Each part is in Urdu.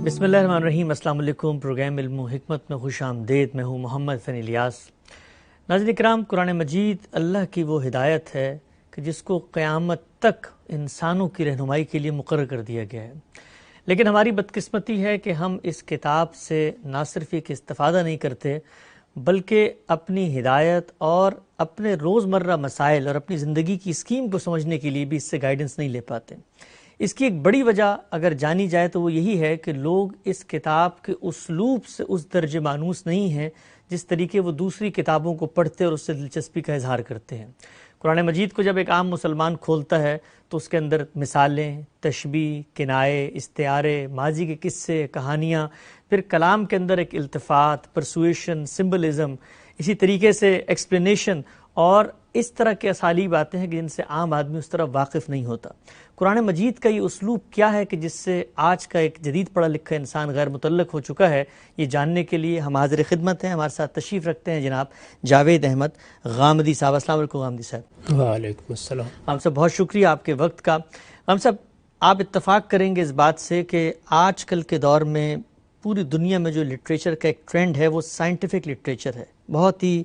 بسم اللہ الرحمن الرحیم۔ السلام علیکم۔ پروگرام علم و حکمت میں خوش آمدید۔ میں ہوں محمد فنی الیاس۔ ناظرین اکرام، قرآن مجید اللہ کی وہ ہدایت ہے کہ جس کو قیامت تک انسانوں کی رہنمائی کے لیے مقرر کر دیا گیا ہے، لیکن ہماری بدقسمتی ہے کہ ہم اس کتاب سے نہ صرف ایک استفادہ نہیں کرتے بلکہ اپنی ہدایت اور اپنے روزمرہ مسائل اور اپنی زندگی کی اسکیم کو سمجھنے کے لیے بھی اس سے گائیڈنس نہیں لے پاتے۔ اس کی ایک بڑی وجہ اگر جانی جائے تو وہ یہی ہے کہ لوگ اس کتاب کے اسلوب سے اس درجے مانوس نہیں ہیں جس طریقے وہ دوسری کتابوں کو پڑھتے اور اس سے دلچسپی کا اظہار کرتے ہیں۔ قرآن مجید کو جب ایک عام مسلمان کھولتا ہے تو اس کے اندر مثالیں، تشبیہ، کنائے، استعارے، ماضی کے قصے، کہانیاں، پھر کلام کے اندر ایک التفات، پرسویشن، سمبلزم، اسی طریقے سے ایکسپلینیشن اور اس طرح کے اسالیب آتے ہیں کہ جن سے عام آدمی اس طرح واقف نہیں ہوتا۔ قرآن مجید کا یہ اسلوب کیا ہے کہ جس سے آج کا ایک جدید پڑھا لکھا انسان غیر متعلق ہو چکا ہے، یہ جاننے کے لیے ہم حاضر خدمت ہیں۔ ہمارے ساتھ تشریف رکھتے ہیں جناب جاوید احمد غامدی صاحب۔ السلام علیکم غامدی صاحب۔ وعلیکم السلام۔ ہم سب بہت شکریہ آپ کے وقت کا۔ ہم سب آپ اتفاق کریں گے اس بات سے کہ آج کل کے دور میں پوری دنیا میں جو لٹریچر کا ایک ٹرینڈ ہے وہ سائنٹیفک لٹریچر ہے، بہت ہی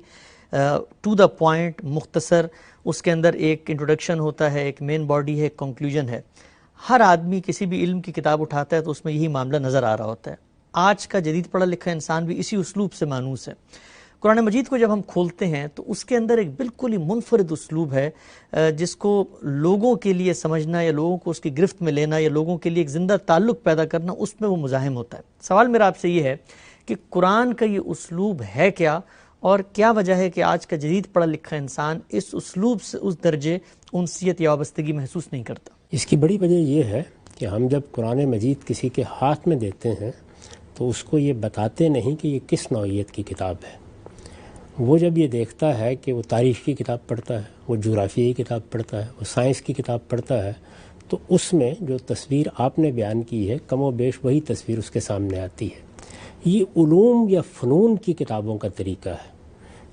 ٹو دا پوائنٹ، مختصر۔ اس کے اندر ایک انٹروڈکشن ہوتا ہے، ایک مین باڈی ہے، ایک کنکلوژن ہے۔ ہر آدمی کسی بھی علم کی کتاب اٹھاتا ہے تو اس میں یہی معاملہ نظر آ رہا ہوتا ہے۔ آج کا جدید پڑھا لکھا انسان بھی اسی اسلوب سے مانوس ہے۔ قرآن مجید کو جب ہم کھولتے ہیں تو اس کے اندر ایک بالکل ہی منفرد اسلوب ہے جس کو لوگوں کے لیے سمجھنا یا لوگوں کو اس کی گرفت میں لینا یا لوگوں کے لیے ایک زندہ تعلق پیدا کرنا، اس میں وہ مزاحم ہوتا ہے۔ سوال میرا آپ سے یہ ہے کہ قرآن کا یہ اسلوب ہے کیا، اور کیا وجہ ہے کہ آج کا جدید پڑھا لکھا انسان اس اسلوب سے اس درجے انسیت یا وابستگی محسوس نہیں کرتا؟ اس کی بڑی وجہ یہ ہے کہ ہم جب قرآن مجید کسی کے ہاتھ میں دیتے ہیں تو اس کو یہ بتاتے نہیں کہ یہ کس نوعیت کی کتاب ہے۔ وہ جب یہ دیکھتا ہے کہ وہ تاریخ کی کتاب پڑھتا ہے، وہ جغرافیہ کی کتاب پڑھتا ہے، وہ سائنس کی کتاب پڑھتا ہے، تو اس میں جو تصویر آپ نے بیان کی ہے کم و بیش وہی تصویر اس کے سامنے آتی ہے۔ یہ علوم یا فنون کی کتابوں کا طریقہ ہے،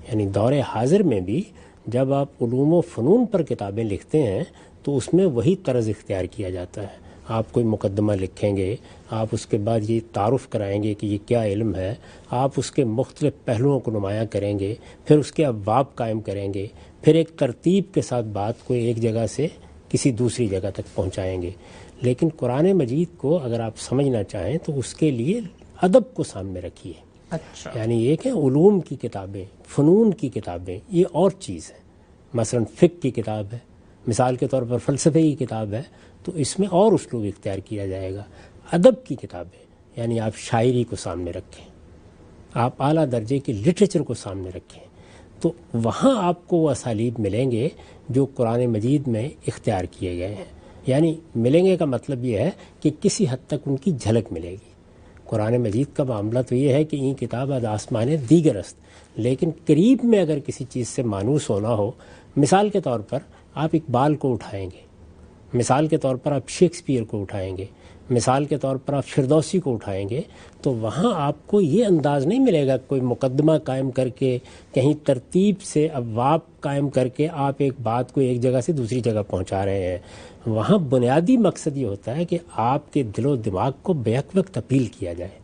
یعنی دور حاضر میں بھی جب آپ علوم و فنون پر کتابیں لکھتے ہیں تو اس میں وہی طرز اختیار کیا جاتا ہے۔ آپ کوئی مقدمہ لکھیں گے، آپ اس کے بعد یہ تعارف کرائیں گے کہ یہ کیا علم ہے، آپ اس کے مختلف پہلوؤں کو نمایاں کریں گے، پھر اس کے ابواب قائم کریں گے، پھر ایک ترتیب کے ساتھ بات کو ایک جگہ سے کسی دوسری جگہ تک پہنچائیں گے۔ لیکن قرآن مجید کو اگر آپ سمجھنا چاہیں تو اس کے لیے ادب کو سامنے رکھیے۔ اچھا، یعنی یہ کہ علوم کی کتابیں، فنون کی کتابیں یہ اور چیز ہے۔ مثلا فقہ کی کتاب ہے، مثال کے طور پر فلسفے کی کتاب ہے، تو اس میں اور اسلوب اختیار کیا جائے گا۔ ادب کی کتابیں یعنی آپ شاعری کو سامنے رکھیں، آپ اعلیٰ درجے کی لٹریچر کو سامنے رکھیں، تو وہاں آپ کو وہ اسالیب ملیں گے جو قرآن مجید میں اختیار کیے گئے ہیں۔ یعنی ملیں گے کا مطلب یہ ہے کہ کسی حد تک ان کی جھلک ملے گی۔ قرآن مجید کا معاملہ تو یہ ہے کہ این کتاب از آسمان دیگر است، لیکن قریب میں اگر کسی چیز سے مانوس ہونا ہو، مثال کے طور پر آپ اقبال کو اٹھائیں گے، مثال کے طور پر آپ شیکسپیئر کو اٹھائیں گے، مثال کے طور پر آپ فردوسی کو اٹھائیں گے، تو وہاں آپ کو یہ انداز نہیں ملے گا کوئی مقدمہ قائم کر کے، کہیں ترتیب سے ابواب قائم کر کے آپ ایک بات کو ایک جگہ سے دوسری جگہ پہنچا رہے ہیں۔ وہاں بنیادی مقصد یہ ہوتا ہے کہ آپ کے دل و دماغ کو بیک وقت اپیل کیا جائے،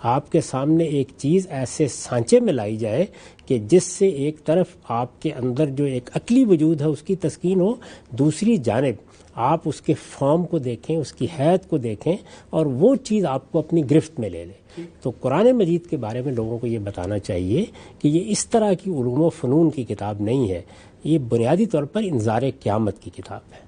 آپ کے سامنے ایک چیز ایسے سانچے میں لائی جائے کہ جس سے ایک طرف آپ کے اندر جو ایک عقلی وجود ہے اس کی تسکین ہو، دوسری جانب آپ اس کے فارم کو دیکھیں، اس کی حیت کو دیکھیں اور وہ چیز آپ کو اپنی گرفت میں لے لے۔ تو قرآن مجید کے بارے میں لوگوں کو یہ بتانا چاہیے کہ یہ اس طرح کی علوم و فنون کی کتاب نہیں ہے، یہ بنیادی طور پر انذار قیامت کی کتاب ہے۔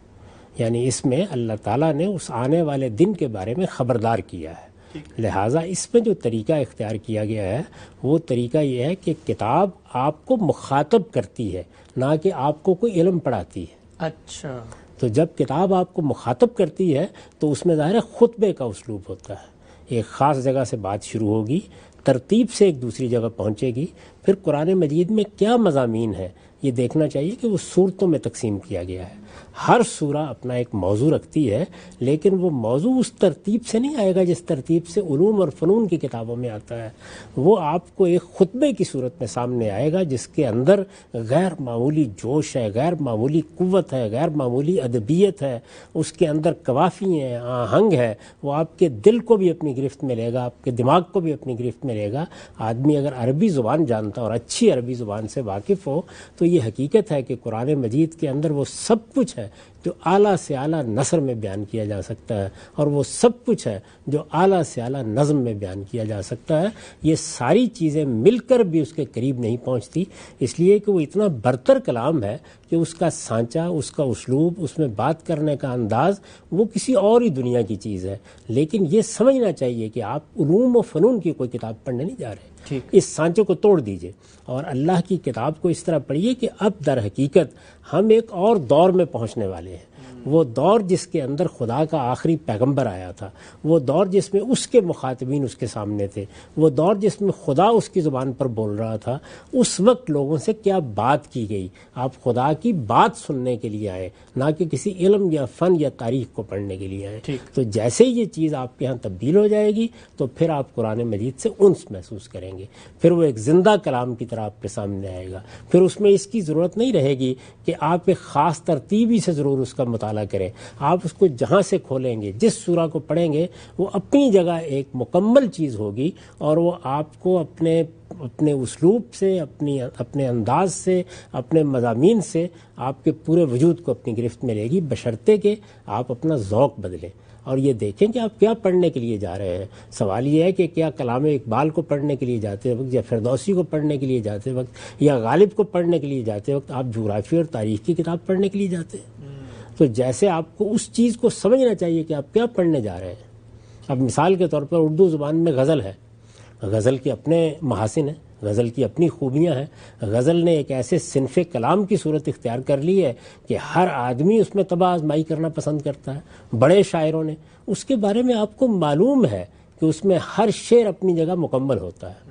یعنی اس میں اللہ تعالیٰ نے اس آنے والے دن کے بارے میں خبردار کیا ہے، لہٰذا اس میں جو طریقہ اختیار کیا گیا ہے وہ طریقہ یہ ہے کہ کتاب آپ کو مخاطب کرتی ہے، نہ کہ آپ کو کوئی علم پڑھاتی ہے۔ اچھا، تو جب کتاب آپ کو مخاطب کرتی ہے تو اس میں ظاہر خطبے کا اسلوب ہوتا ہے، ایک خاص جگہ سے بات شروع ہوگی، ترتیب سے ایک دوسری جگہ پہنچے گی، پھر قرآن مجید میں کیا مضامین ہے یہ دیکھنا چاہیے کہ وہ صورتوں میں تقسیم کیا گیا ہے۔ ہر سورہ اپنا ایک موضوع رکھتی ہے، لیکن وہ موضوع اس ترتیب سے نہیں آئے گا جس ترتیب سے علوم اور فنون کی کتابوں میں آتا ہے. وہ آپ کو ایک خطبے کی صورت میں سامنے آئے گا جس کے اندر غیر معمولی جوش ہے، غیر معمولی قوت ہے، غیر معمولی ادبیت ہے، اس کے اندر قوافی ہیں، آہنگ ہے. وہ آپ کے دل کو بھی اپنی گرفت میں لے گا، آپ کے دماغ کو بھی اپنی گرفت میں لے گا. آدمی اگر عربی زبان جانتا اور اچھی عربی زبان سے واقف ہو تو یہ حقیقت ہے کہ قرآن مجید کے اندر وہ سب کچھ ہے جو اعلیٰ سے اعلیٰ نثر میں بیان کیا جا سکتا ہے، اور وہ سب کچھ ہے جو اعلیٰ سے اعلیٰ نظم میں بیان کیا جا سکتا ہے. یہ ساری چیزیں مل کر بھی اس کے قریب نہیں پہنچتی، اس لیے کہ وہ اتنا برتر کلام ہے کہ اس کا سانچہ، اس کا اسلوب، اس میں بات کرنے کا انداز وہ کسی اور ہی دنیا کی چیز ہے. لیکن یہ سمجھنا چاہیے کہ آپ علوم و فنون کی کوئی کتاب پڑھنے نہیں جا رہے. اس سانچے کو توڑ دیجئے اور اللہ کی کتاب کو اس طرح پڑھیے کہ اب در حقیقت ہم ایک اور دور میں پہنچنے والے ہیں. وہ دور جس کے اندر خدا کا آخری پیغمبر آیا تھا، وہ دور جس میں اس کے مخاطبین اس کے سامنے تھے، وہ دور جس میں خدا اس کی زبان پر بول رہا تھا. اس وقت لوگوں سے کیا بات کی گئی؟ آپ خدا کی بات سننے کے لیے آئے، نہ کہ کسی علم یا فن یا تاریخ کو پڑھنے کے لیے آئے. تو جیسے ہی یہ چیز آپ کے ہاں تبدیل ہو جائے گی تو پھر آپ قرآن مجید سے انس محسوس کریں گے. پھر وہ ایک زندہ کلام کی طرح آپ کے سامنے آئے گا. پھر اس میں اس کی ضرورت نہیں رہے گی کہ آپ ایک خاص ترتیبی سے ضرور اس کا مطالعہ کریں. آپ اس کو جہاں سے کھولیں گے، جس سورہ کو پڑھیں گے، وہ اپنی جگہ ایک مکمل چیز ہوگی، اور وہ آپ کو اپنے اسلوب سے، اپنے انداز سے، اپنے مضامین سے آپ کے پورے وجود کو اپنی گرفت میں لے گی، بشرطے کہ آپ اپنا ذوق بدلیں اور یہ دیکھیں کہ آپ کیا پڑھنے کے لیے جا رہے ہیں. سوال یہ ہے کہ کیا کلام اقبال کو پڑھنے کے لیے جاتے وقت، یا فردوسی کو پڑھنے کے لیے جاتے وقت، یا غالب کو پڑھنے کے لیے جاتے وقت آپ جغرافی اور تاریخ کی کتاب پڑھنے کے لیے جاتے ہیں؟ تو جیسے آپ کو اس چیز کو سمجھنا چاہیے کہ آپ کیا پڑھنے جا رہے ہیں. اب مثال کے طور پر اردو زبان میں غزل ہے، غزل کے اپنے محاسن ہیں، غزل کی اپنی خوبیاں ہیں. غزل نے ایک ایسے صنف کلام کی صورت اختیار کر لی ہے کہ ہر آدمی اس میں طبع آزمائی کرنا پسند کرتا ہے. بڑے شاعروں نے، اس کے بارے میں آپ کو معلوم ہے کہ اس میں ہر شعر اپنی جگہ مکمل ہوتا ہے.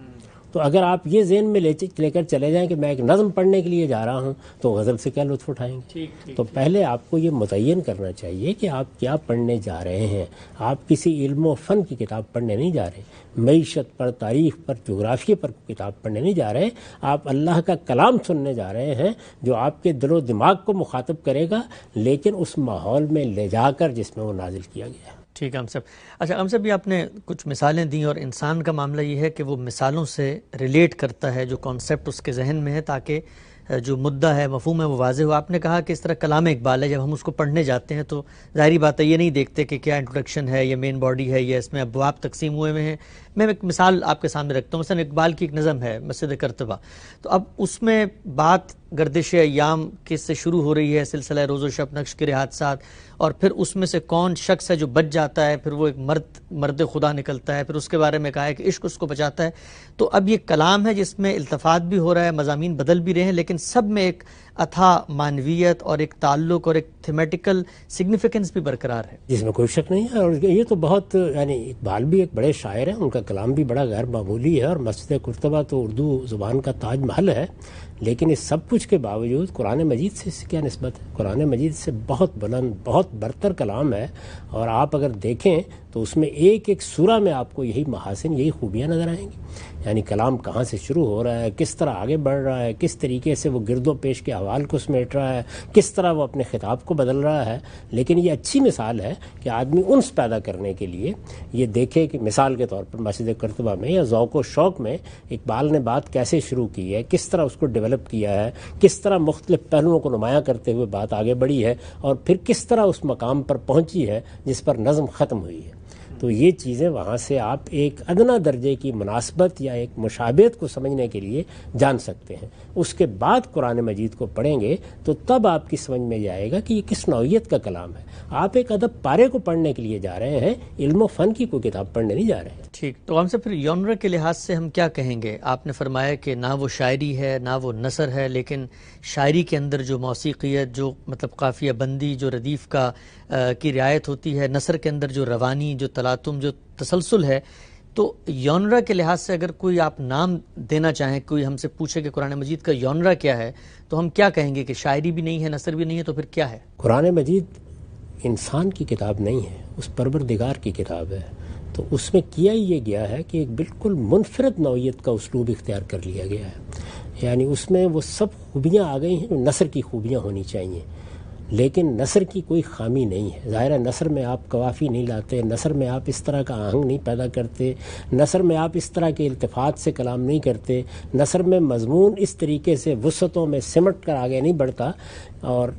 تو اگر آپ یہ ذہن میں لے کر چلے جائیں کہ میں ایک نظم پڑھنے کے لیے جا رہا ہوں تو غزل سے کیا لطف اٹھائیں گے؟ تو پہلے آپ کو یہ متعین کرنا چاہیے کہ آپ کیا پڑھنے جا رہے ہیں. آپ کسی علم و فن کی کتاب پڑھنے نہیں جا رہے، معیشت پر، تاریخ پر، جغرافیہ پر کتاب پڑھنے نہیں جا رہے. آپ اللہ کا کلام سننے جا رہے ہیں جو آپ کے دل و دماغ کو مخاطب کرے گا، لیکن اس ماحول میں لے جا کر جس میں وہ نازل کیا گیا ہے. ٹھیک ہے ہم صاحب. اچھا ہم صاحب، یہ آپ نے کچھ مثالیں دیں، اور انسان کا معاملہ یہ ہے کہ وہ مثالوں سے ریلیٹ کرتا ہے جو کانسیپٹ اس کے ذہن میں ہے، تاکہ جو مدعا ہے، مفہوم ہے، وہ واضح ہو. آپ نے کہا کہ اس طرح کلام اقبال ہے، جب ہم اس کو پڑھنے جاتے ہیں تو ظاہری بات ہے یہ نہیں دیکھتے کہ کیا انٹروڈکشن ہے، یا مین باڈی ہے، یا اس میں ابواب تقسیم ہوئے ہیں. میں ایک مثال آپ کے سامنے رکھتا ہوں. مثلا اقبال کی ایک نظم ہے مسجد کرتبہ، تو اب اس میں بات گردش ایام کس سے شروع ہو رہی ہے، سلسلہ روز و شب، نقش کے حادثات، اور پھر اس میں سے کون شخص ہے جو بچ جاتا ہے، پھر وہ ایک مرد خدا نکلتا ہے، پھر اس کے بارے میں کہا ہے کہ عشق اس کو بچاتا ہے. تو اب یہ کلام ہے جس میں التفات بھی ہو رہا ہے، مضامین بدل بھی رہے ہیں، لیکن سب میں ایک اتھا معنویت اور ایک تعلق اور ایک تھیمیٹیکل سگنیفیکنس بھی برقرار ہے، جس میں کوئی شک نہیں ہے. اور یہ تو بہت، یعنی اقبال بھی ایک بڑے شاعر ہیں، ان کا کلام بھی بڑا غیر معمولی ہے، اور مسجد کرتبہ تو اردو زبان کا تاج محل ہے. لیکن اس سب کچھ کے باوجود قرآن مجید سے اس کی کیا نسبت ہے؟ قرآن مجید سے بہت بلند، بہت برتر کلام ہے. اور آپ اگر دیکھیں تو اس میں ایک ایک سورہ میں آپ کو یہی محاسن، یہی خوبیاں نظر آئیں گی. یعنی کلام کہاں سے شروع ہو رہا ہے، کس طرح آگے بڑھ رہا ہے، کس طریقے سے وہ گرد و پیش کے احوال کو سمیٹ رہا ہے، کس طرح وہ اپنے خطاب کو بدل رہا ہے. لیکن یہ اچھی مثال ہے کہ آدمی انس پیدا کرنے کے لیے یہ دیکھے کہ مثال کے طور پر مسجد کرتبہ میں یا ذوق و شوق میں اقبال نے بات کیسے شروع کی ہے، کس طرح اس کو ڈیولپ کیا ہے، کس طرح مختلف پہلوؤں کو نمایاں کرتے ہوئے بات آگے بڑھی ہے، اور پھر کس طرح اس مقام پر پہنچی ہے جس پر نظم ختم ہوئی ہے. تو یہ چیزیں وہاں سے آپ ایک ادنا درجے کی مناسبت یا ایک مشابہت کو سمجھنے کے لیے جان سکتے ہیں. اس کے بعد قرآن مجید کو پڑھیں گے تو تب آپ کی سمجھ میں جائے گا کہ یہ کس نوعیت کا کلام ہے. آپ ایک ادب پارے کو پڑھنے کے لیے جا رہے ہیں، علم و فن کی کوئی کتاب پڑھنے نہیں جا رہے ہیں. ٹھیک، تو ہم سے پھر یونر کے لحاظ سے ہم کیا کہیں گے؟ آپ نے فرمایا کہ نہ وہ شاعری ہے نہ وہ نثر ہے، لیکن شاعری کے اندر جو موسیقیت، جو مطلب قافیہ بندی، جو ردیف کی رعایت ہوتی ہے، نثر کے اندر جو روانی، جو تلاطم، جو تسلسل ہے، تو یونرا کے لحاظ سے اگر کوئی آپ نام دینا چاہیں، کوئی ہم سے پوچھے کہ قرآن مجید کا یونرا کیا ہے، تو ہم کیا کہیں گے کہ شاعری بھی نہیں ہے، نثر بھی نہیں ہے، تو پھر کیا ہے؟ قرآن مجید انسان کی کتاب نہیں ہے، اس پروردگار کی کتاب ہے. تو اس میں کیا ہی یہ گیا ہے کہ ایک بالکل منفرد نوعیت کا اسلوب اختیار کر لیا گیا ہے. یعنی اس میں وہ سب خوبیاں آ گئی ہیں جو نثر کی خوبیاں ہونی چاہیے، لیکن نثر کی کوئی خامی نہیں ہے. ظاہر ہے نثر میں آپ قوافی نہیں لاتے، نثر میں آپ اس طرح کا آہنگ نہیں پیدا کرتے، نثر میں آپ اس طرح کے التفات سے کلام نہیں کرتے، نثر میں مضمون اس طریقے سے وسعتوں میں سمٹ کر آگے نہیں بڑھتا. اور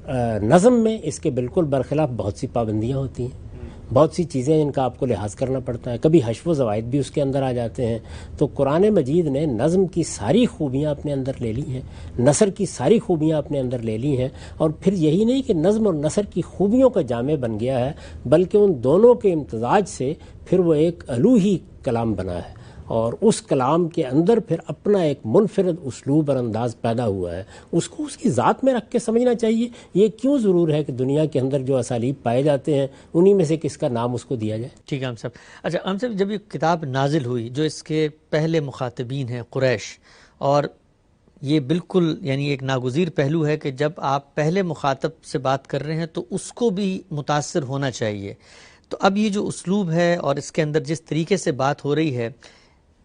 نظم میں اس کے بالکل برخلاف بہت سی پابندیاں ہوتی ہیں، بہت سی چیزیں جن کا آپ کو لحاظ کرنا پڑتا ہے، کبھی حشو و زوائد بھی اس کے اندر آ جاتے ہیں. تو قرآن مجید نے نظم کی ساری خوبیاں اپنے اندر لے لی ہیں، نثر کی ساری خوبیاں اپنے اندر لے لی ہیں. اور پھر یہی نہیں کہ نظم اور نثر کی خوبیوں کا جامع بن گیا ہے، بلکہ ان دونوں کے امتزاج سے پھر وہ ایک الوہی کلام بنا ہے. اور اس کلام کے اندر پھر اپنا ایک منفرد اسلوب اور انداز پیدا ہوا ہے. اس کو اس کی ذات میں رکھ کے سمجھنا چاہیے. یہ کیوں ضرور ہے کہ دنیا کے اندر جو اسالیب پائے جاتے ہیں انہی میں سے کس کا نام اس کو دیا جائے؟ ٹھیک ہے ہم صاحب. اچھا ہم صاحب، جب یہ کتاب نازل ہوئی، جو اس کے پہلے مخاطبین ہیں قریش، اور یہ بالکل یعنی ایک ناگزیر پہلو ہے کہ جب آپ پہلے مخاطب سے بات کر رہے ہیں تو اس کو بھی متاثر ہونا چاہیے. تو اب یہ جو اسلوب ہے اور اس کے اندر جس طریقے سے بات ہو رہی ہے،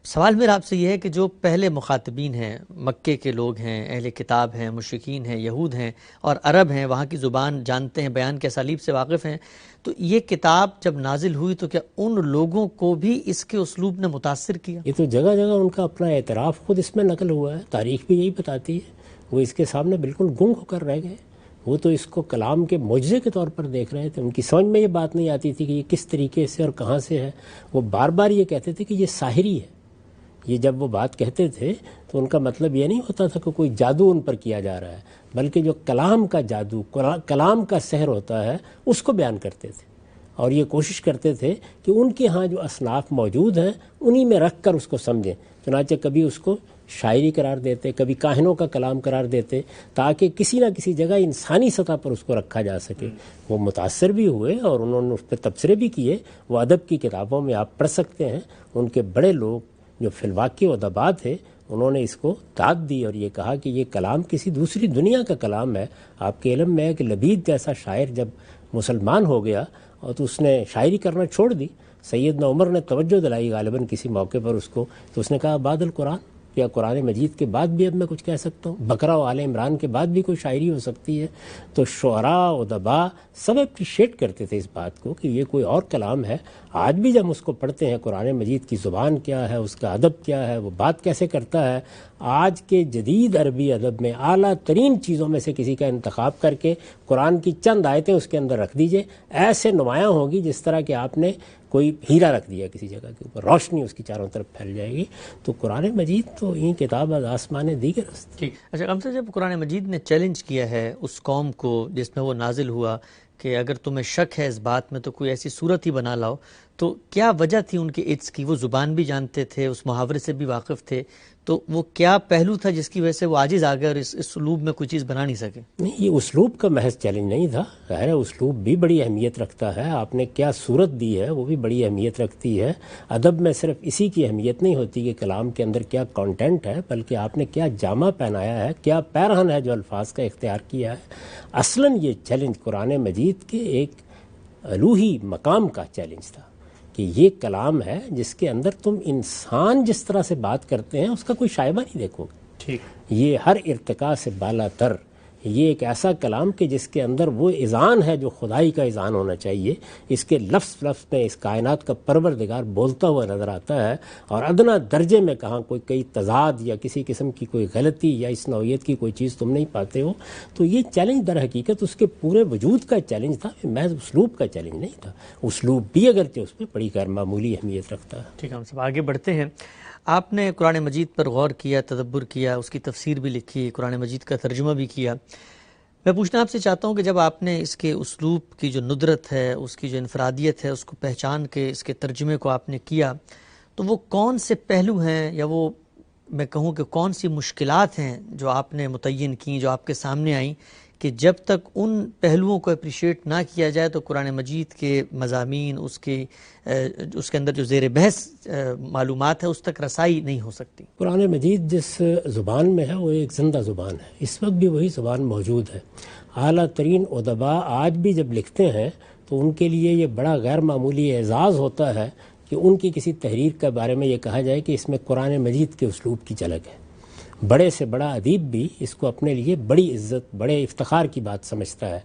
سوال میرا آپ سے یہ ہے کہ جو پہلے مخاطبین ہیں، مکے کے لوگ ہیں، اہل کتاب ہیں، مشرکین ہیں، یہود ہیں اور عرب ہیں، وہاں کی زبان جانتے ہیں، بیان کے اسالیب سے واقف ہیں، تو یہ کتاب جب نازل ہوئی تو کیا ان لوگوں کو بھی اس کے اسلوب نے متاثر کیا؟ یہ تو جگہ جگہ ان کا اپنا اعتراف خود اس میں نقل ہوا ہے. تاریخ بھی یہی بتاتی ہے. وہ اس کے سامنے بالکل گنگ ہو کر رہ گئے. وہ تو اس کو کلام کے معجزے کے طور پر دیکھ رہے تھے. ان کی سمجھ میں یہ بات نہیں آتی تھی کہ یہ کس طریقے سے اور کہاں سے ہے. وہ بار بار یہ کہتے تھے کہ یہ ساحری ہے. یہ جب وہ بات کہتے تھے تو ان کا مطلب یہ نہیں ہوتا تھا کہ کوئی جادو ان پر کیا جا رہا ہے، بلکہ جو کلام کا جادو، کلام کا سحر ہوتا ہے، اس کو بیان کرتے تھے. اور یہ کوشش کرتے تھے کہ ان کے ہاں جو اصناف موجود ہیں انہی میں رکھ کر اس کو سمجھیں. چنانچہ کبھی اس کو شاعری قرار دیتے، کبھی کاہنوں کا کلام قرار دیتے، تاکہ کسی نہ کسی جگہ انسانی سطح پر اس کو رکھا جا سکے. وہ متاثر بھی ہوئے اور انہوں نے اس پہ تبصرے بھی کیے. وہ ادب کی کتابوں میں آپ پڑھ سکتے ہیں. ان کے بڑے لوگ جو فی الواقع ادبا تھے، انہوں نے اس کو داد دی اور یہ کہا کہ یہ کلام کسی دوسری دنیا کا کلام ہے. آپ کے علم میں ہے کہ لبید جیسا شاعر جب مسلمان ہو گیا اور تو اس نے شاعری کرنا چھوڑ دی. سیدنا عمر نے توجہ دلائی غالباً کسی موقع پر اس کو، تو اس نے کہا بعد القرآن، کیا قرآن مجید کے بعد بھی اب میں کچھ کہہ سکتا ہوں؟ بقرہ و آل عمران کے بعد بھی کوئی شاعری ہو سکتی ہے؟ تو شعراء ادبا سب اپریشیٹ کرتے تھے اس بات کو کہ یہ کوئی اور کلام ہے. آج بھی جب اس کو پڑھتے ہیں، قرآن مجید کی زبان کیا ہے، اس کا ادب کیا ہے، وہ بات کیسے کرتا ہے، آج کے جدید عربی ادب میں اعلیٰ ترین چیزوں میں سے کسی کا انتخاب کر کے قرآن کی چند آیتیں اس کے اندر رکھ دیجئے، ایسے نمایاں ہوگی جس طرح کہ آپ نے کوئی ہیرا رکھ دیا کسی جگہ کے اوپر، روشنی اس کی چاروں طرف پھیل جائے گی. تو قرآن مجید تو یہ کتاب از آسمان دیگر است. ٹھیک. اچھا ہم سے جب قرآن مجید نے چیلنج کیا ہے اس قوم کو جس میں وہ نازل ہوا کہ اگر تمہیں شک ہے اس بات میں تو کوئی ایسی صورت ہی بنا لاؤ، تو کیا وجہ تھی ان کے اٹس کی؟ وہ زبان بھی جانتے تھے، اس محاورے سے بھی واقف تھے، تو وہ کیا پہلو تھا جس کی وجہ سے وہ عاجز آ گئے اور اس اسلوب میں کوئی چیز بنا نہیں سکے؟ نہیں، یہ اسلوب کا محض چیلنج نہیں تھا. ظاہر ہے اسلوب بھی بڑی اہمیت رکھتا ہے. آپ نے کیا صورت دی ہے وہ بھی بڑی اہمیت رکھتی ہے. ادب میں صرف اسی کی اہمیت نہیں ہوتی کہ کلام کے اندر کیا کانٹینٹ ہے، بلکہ آپ نے کیا جامہ پہنایا ہے، کیا پیرہن ہے جو الفاظ کا اختیار کیا ہے. اصلاً یہ چیلنج قرآن مجید کے ایک الوہی مقام کا چیلنج تھا کہ یہ کلام ہے جس کے اندر تم انسان جس طرح سے بات کرتے ہیں اس کا کوئی شائبہ نہیں دیکھو گے. ٹھیک. یہ ہر ارتقاء سے بالا تر، یہ ایک ایسا کلام کہ جس کے اندر وہ اذعان ہے جو خدائی کا اذعان ہونا چاہیے. اس کے لفظ میں اس کائنات کا پروردگار بولتا ہوا نظر آتا ہے، اور ادنا درجے میں کہاں کوئی تضاد یا کسی قسم کی کوئی غلطی یا اس نوعیت کی کوئی چیز تم نہیں پاتے ہو. تو یہ چیلنج در حقیقت اس کے پورے وجود کا چیلنج تھا، محض اسلوب کا چیلنج نہیں تھا. اسلوب بھی اگرچہ اس میں بڑی غیر معمولی اہمیت رکھتا ہے. ٹھیک ہے، ہم سب آگے بڑھتے ہیں. آپ نے قرآن مجید پر غور کیا، تدبر کیا، اس کی تفسیر بھی لکھی، قرآن مجید کا ترجمہ بھی کیا. میں پوچھنا آپ سے چاہتا ہوں کہ جب آپ نے اس کے اسلوب کی جو ندرت ہے، اس کی جو انفرادیت ہے، اس کو پہچان کے اس کے ترجمے کو آپ نے کیا، تو وہ کون سے پہلو ہیں یا وہ میں کہوں کہ کون سی مشکلات ہیں جو آپ نے متعین کیں، جو آپ کے سامنے آئیں کہ جب تک ان پہلوؤں کو اپریشیٹ نہ کیا جائے تو قرآن مجید کے مضامین، اس کے اندر جو زیر بحث معلومات ہے اس تک رسائی نہیں ہو سکتی۔ قرآن مجید جس زبان میں ہے وہ ایک زندہ زبان ہے، اس وقت بھی وہی زبان موجود ہے۔ اعلیٰ ترین ادباء آج بھی جب لکھتے ہیں تو ان کے لیے یہ بڑا غیر معمولی اعزاز ہوتا ہے کہ ان کی کسی تحریر کے بارے میں یہ کہا جائے کہ اس میں قرآن مجید کے اسلوب کی جھلک ہے۔ بڑے سے بڑا ادیب بھی اس کو اپنے لیے بڑی عزت، بڑے افتخار کی بات سمجھتا ہے،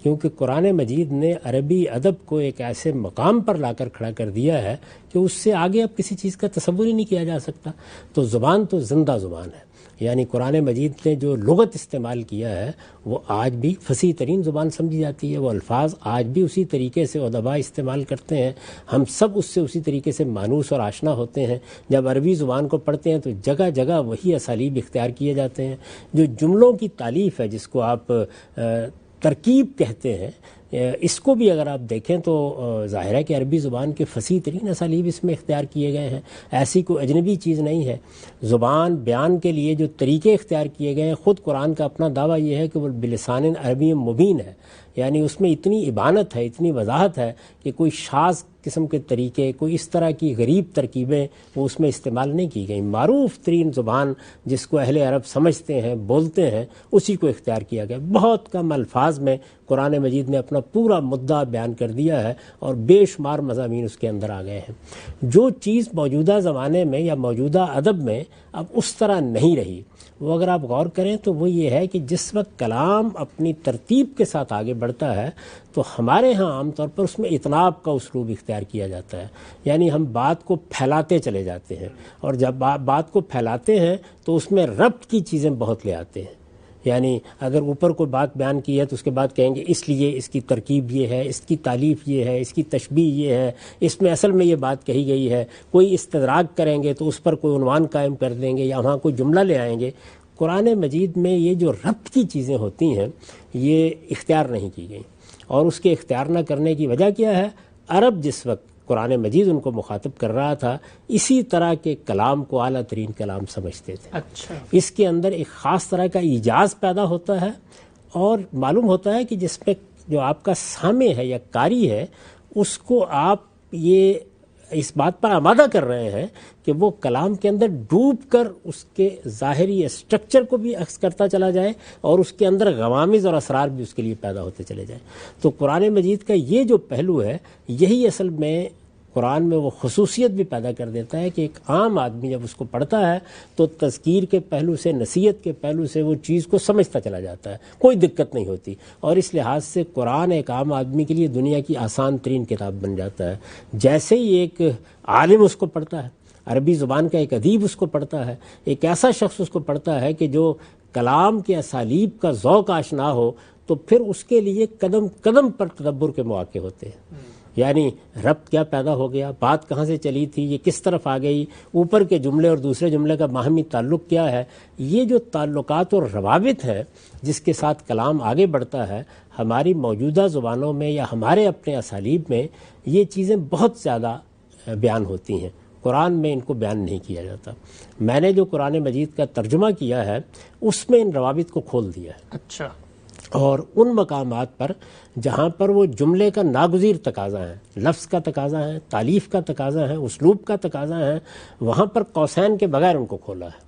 کیونکہ قرآن مجید نے عربی ادب کو ایک ایسے مقام پر لا کر کھڑا کر دیا ہے کہ اس سے آگے اب کسی چیز کا تصور ہی نہیں کیا جا سکتا۔ تو زبان تو زندہ زبان ہے، یعنی قرآن مجید نے جو لغت استعمال کیا ہے وہ آج بھی فصیح ترین زبان سمجھی جاتی ہے، وہ الفاظ آج بھی اسی طریقے سے ادباء استعمال کرتے ہیں، ہم سب اس سے اسی طریقے سے مانوس اور آشنا ہوتے ہیں۔ جب عربی زبان کو پڑھتے ہیں تو جگہ جگہ وہی اسالیب اختیار کیے جاتے ہیں۔ جو جملوں کی تالیف ہے، جس کو آپ ترکیب کہتے ہیں، اس کو بھی اگر آپ دیکھیں تو ظاہر ہے کہ عربی زبان کے فصیح ترین اسالیب اس میں اختیار کیے گئے ہیں، ایسی کوئی اجنبی چیز نہیں ہے۔ زبان بیان کے لیے جو طریقے اختیار کیے گئے ہیں، خود قرآن کا اپنا دعویٰ یہ ہے کہ وہ بلسان عربی مبین ہے، یعنی اس میں اتنی ابانت ہے، اتنی وضاحت ہے کہ کوئی شاذ قسم کے طریقے، کوئی اس طرح کی غریب ترکیبیں وہ اس میں استعمال نہیں کی گئیں۔ معروف ترین زبان جس کو اہل عرب سمجھتے ہیں، بولتے ہیں، اسی کو اختیار کیا گیا۔ بہت کم الفاظ میں قرآن مجید نے اپنا پورا مدعا بیان کر دیا ہے اور بے شمار مضامین اس کے اندر آ گئے ہیں۔ جو چیز موجودہ زمانے میں یا موجودہ ادب میں اب اس طرح نہیں رہی، وہ اگر آپ غور کریں تو وہ یہ ہے کہ جس وقت کلام اپنی ترتیب کے ساتھ آگے بڑھتا ہے تو ہمارے ہاں عام طور پر اس میں اطناب کا اسلوب اختیار کیا جاتا ہے، یعنی ہم بات کو پھیلاتے چلے جاتے ہیں، اور جب بات کو پھیلاتے ہیں تو اس میں ربط کی چیزیں بہت لے آتے ہیں۔ یعنی اگر اوپر کوئی بات بیان کی ہے تو اس کے بعد کہیں گے اس لیے اس کی ترکیب یہ ہے، اس کی تالیف یہ ہے، اس کی تشبیہ یہ ہے، اس میں اصل میں یہ بات کہی گئی ہے۔ کوئی استدراک کریں گے تو اس پر کوئی عنوان قائم کر دیں گے یا وہاں کوئی جملہ لے آئیں گے۔ قرآن مجید میں یہ جو ربط کی چیزیں ہوتی ہیں یہ اختیار نہیں کی گئیں، اور اس کے اختیار نہ کرنے کی وجہ کیا ہے؟ عرب جس وقت قرآن مجید ان کو مخاطب کر رہا تھا اسی طرح کے کلام کو اعلیٰ ترین کلام سمجھتے تھے۔ اچھا، اس کے اندر ایک خاص طرح کا ایجاز پیدا ہوتا ہے، اور معلوم ہوتا ہے کہ جس پہ جو آپ کا سامع ہے یا قاری ہے اس کو آپ یہ اس بات پر آمادہ کر رہے ہیں کہ وہ کلام کے اندر ڈوب کر اس کے ظاہری اسٹرکچر کو بھی عکس کرتا چلا جائے اور اس کے اندر غوامض اور اسرار بھی اس کے لیے پیدا ہوتے چلے جائیں۔ تو قرآن مجید کا یہ جو پہلو ہے یہی اصل میں قرآن میں وہ خصوصیت بھی پیدا کر دیتا ہے کہ ایک عام آدمی جب اس کو پڑھتا ہے تو تذکیر کے پہلو سے، نصیحت کے پہلو سے وہ چیز کو سمجھتا چلا جاتا ہے، کوئی دقت نہیں ہوتی، اور اس لحاظ سے قرآن ایک عام آدمی کے لیے دنیا کی آسان ترین کتاب بن جاتا ہے۔ جیسے ہی ایک عالم اس کو پڑھتا ہے، عربی زبان کا ایک ادیب اس کو پڑھتا ہے، ایک ایسا شخص اس کو پڑھتا ہے کہ جو کلام کے اسالیب کا ذوق آشنا ہو، تو پھر اس کے لیے قدم قدم پر تدبر کے مواقع ہوتے ہیں۔ یعنی ربط کیا پیدا ہو گیا، بات کہاں سے چلی تھی، یہ کس طرف آ گئی، اوپر کے جملے اور دوسرے جملے کا باہمی تعلق کیا ہے، یہ جو تعلقات اور روابط ہیں جس کے ساتھ کلام آگے بڑھتا ہے، ہماری موجودہ زبانوں میں یا ہمارے اپنے اسالیب میں یہ چیزیں بہت زیادہ بیان ہوتی ہیں، قرآن میں ان کو بیان نہیں کیا جاتا۔ میں نے جو قرآن مجید کا ترجمہ کیا ہے اس میں ان روابط کو کھول دیا ہے۔ اچھا، اور ان مقامات پر جہاں پر وہ جملے کا ناگزیر تقاضا ہے، لفظ کا تقاضا ہے، تالیف کا تقاضا ہے، اسلوب کا تقاضا ہے، وہاں پر قوسین کے بغیر ان کو کھولا ہے،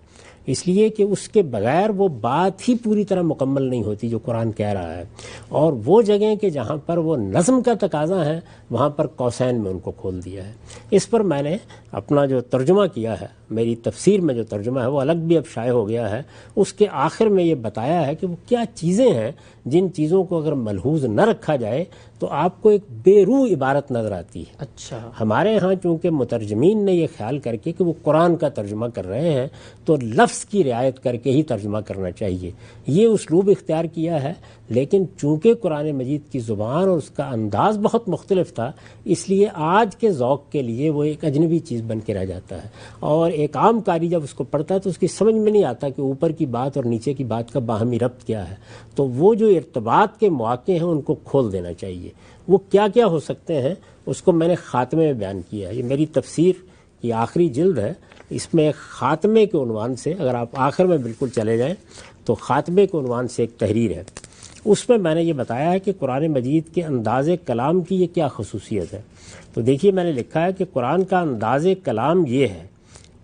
اس لیے کہ اس کے بغیر وہ بات ہی پوری طرح مکمل نہیں ہوتی جو قرآن کہہ رہا ہے۔ اور وہ جگہیں کہ جہاں پر وہ نظم کا تقاضا ہے وہاں پر قوسین میں ان کو کھول دیا ہے۔ اس پر میں نے اپنا جو ترجمہ کیا ہے، میری تفسیر میں جو ترجمہ ہے وہ الگ بھی اب شائع ہو گیا ہے، اس کے آخر میں یہ بتایا ہے کہ وہ کیا چیزیں ہیں جن چیزوں کو اگر ملحوظ نہ رکھا جائے تو آپ کو ایک بے روح عبارت نظر آتی ہے۔ اچھا، ہمارے ہاں چونکہ مترجمین نے یہ خیال کر کے کہ وہ قرآن کا ترجمہ کر رہے ہیں تو لفظ کی رعایت کر کے ہی ترجمہ کرنا چاہیے، یہ اسلوب اختیار کیا ہے، لیکن چونکہ قرآن مجید کی زبان اور اس کا انداز بہت مختلف تھا اس لیے آج کے ذوق کے لیے وہ ایک اجنبی چیز بن کے رہ جاتا ہے، اور ایک عام قاری جب اس کو پڑھتا ہے تو اس کی سمجھ میں نہیں آتا کہ اوپر کی بات اور نیچے کی بات کا باہمی ربط کیا ہے۔ تو وہ جو ارتباط کے مواقع ہیں ان کو کھول دینا چاہیے۔ وہ کیا کیا ہو سکتے ہیں اس کو میں نے خاتمے میں بیان کیا ہے، یہ میری تفسیر کی آخری جلد ہے، اس میں ایک خاتمے کے عنوان سے، اگر آپ آخر میں بالکل چلے جائیں تو خاتمے کے عنوان سے ایک تحریر ہے، اس میں نے یہ بتایا ہے کہ قرآن مجید کے انداز کلام کی یہ کیا خصوصیت ہے. تو دیکھیے میں نے لکھا ہے کہ قرآن کا انداز کلام یہ ہے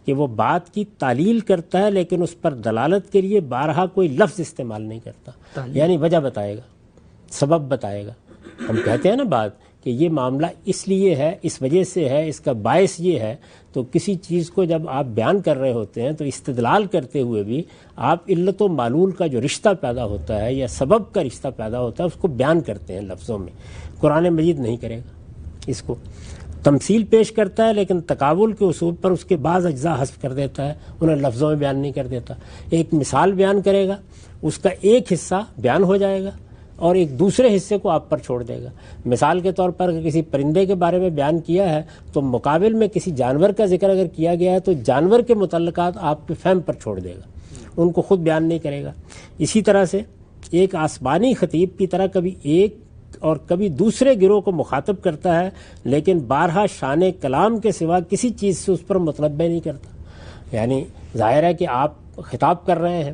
کہ وہ بات کی تعلیل کرتا ہے لیکن اس پر دلالت کے لیے بارہا کوئی لفظ استعمال نہیں کرتا. یعنی وجہ بتائے گا، سبب بتائے گا. ہم کہتے ہیں نا بات کہ یہ معاملہ اس لیے ہے، اس وجہ سے ہے، اس کا باعث یہ ہے. تو کسی چیز کو جب آپ بیان کر رہے ہوتے ہیں تو استدلال کرتے ہوئے بھی آپ علت و معلول کا جو رشتہ پیدا ہوتا ہے یا سبب کا رشتہ پیدا ہوتا ہے اس کو بیان کرتے ہیں لفظوں میں. قرآن مجید نہیں کرے گا. اس کو تمثیل پیش کرتا ہے لیکن تقابل کے اصول پر اس کے بعض اجزاء حذف کر دیتا ہے، انہیں لفظوں میں بیان نہیں کر دیتا. ایک مثال بیان کرے گا، اس کا ایک حصہ بیان ہو جائے گا اور ایک دوسرے حصے کو آپ پر چھوڑ دے گا. مثال کے طور پر اگر کسی پرندے کے بارے میں بیان کیا ہے تو مقابل میں کسی جانور کا ذکر اگر کیا گیا ہے تو جانور کے متعلقات آپ کے فہم پر چھوڑ دے گا، ان کو خود بیان نہیں کرے گا. اسی طرح سے ایک آسمانی خطیب کی طرح کبھی ایک اور کبھی دوسرے گروہ کو مخاطب کرتا ہے لیکن بارہا شان کلام کے سوا کسی چیز سے اس پر متنبع نہیں کرتا. یعنی ظاہر ہے کہ آپ خطاب کر رہے ہیں،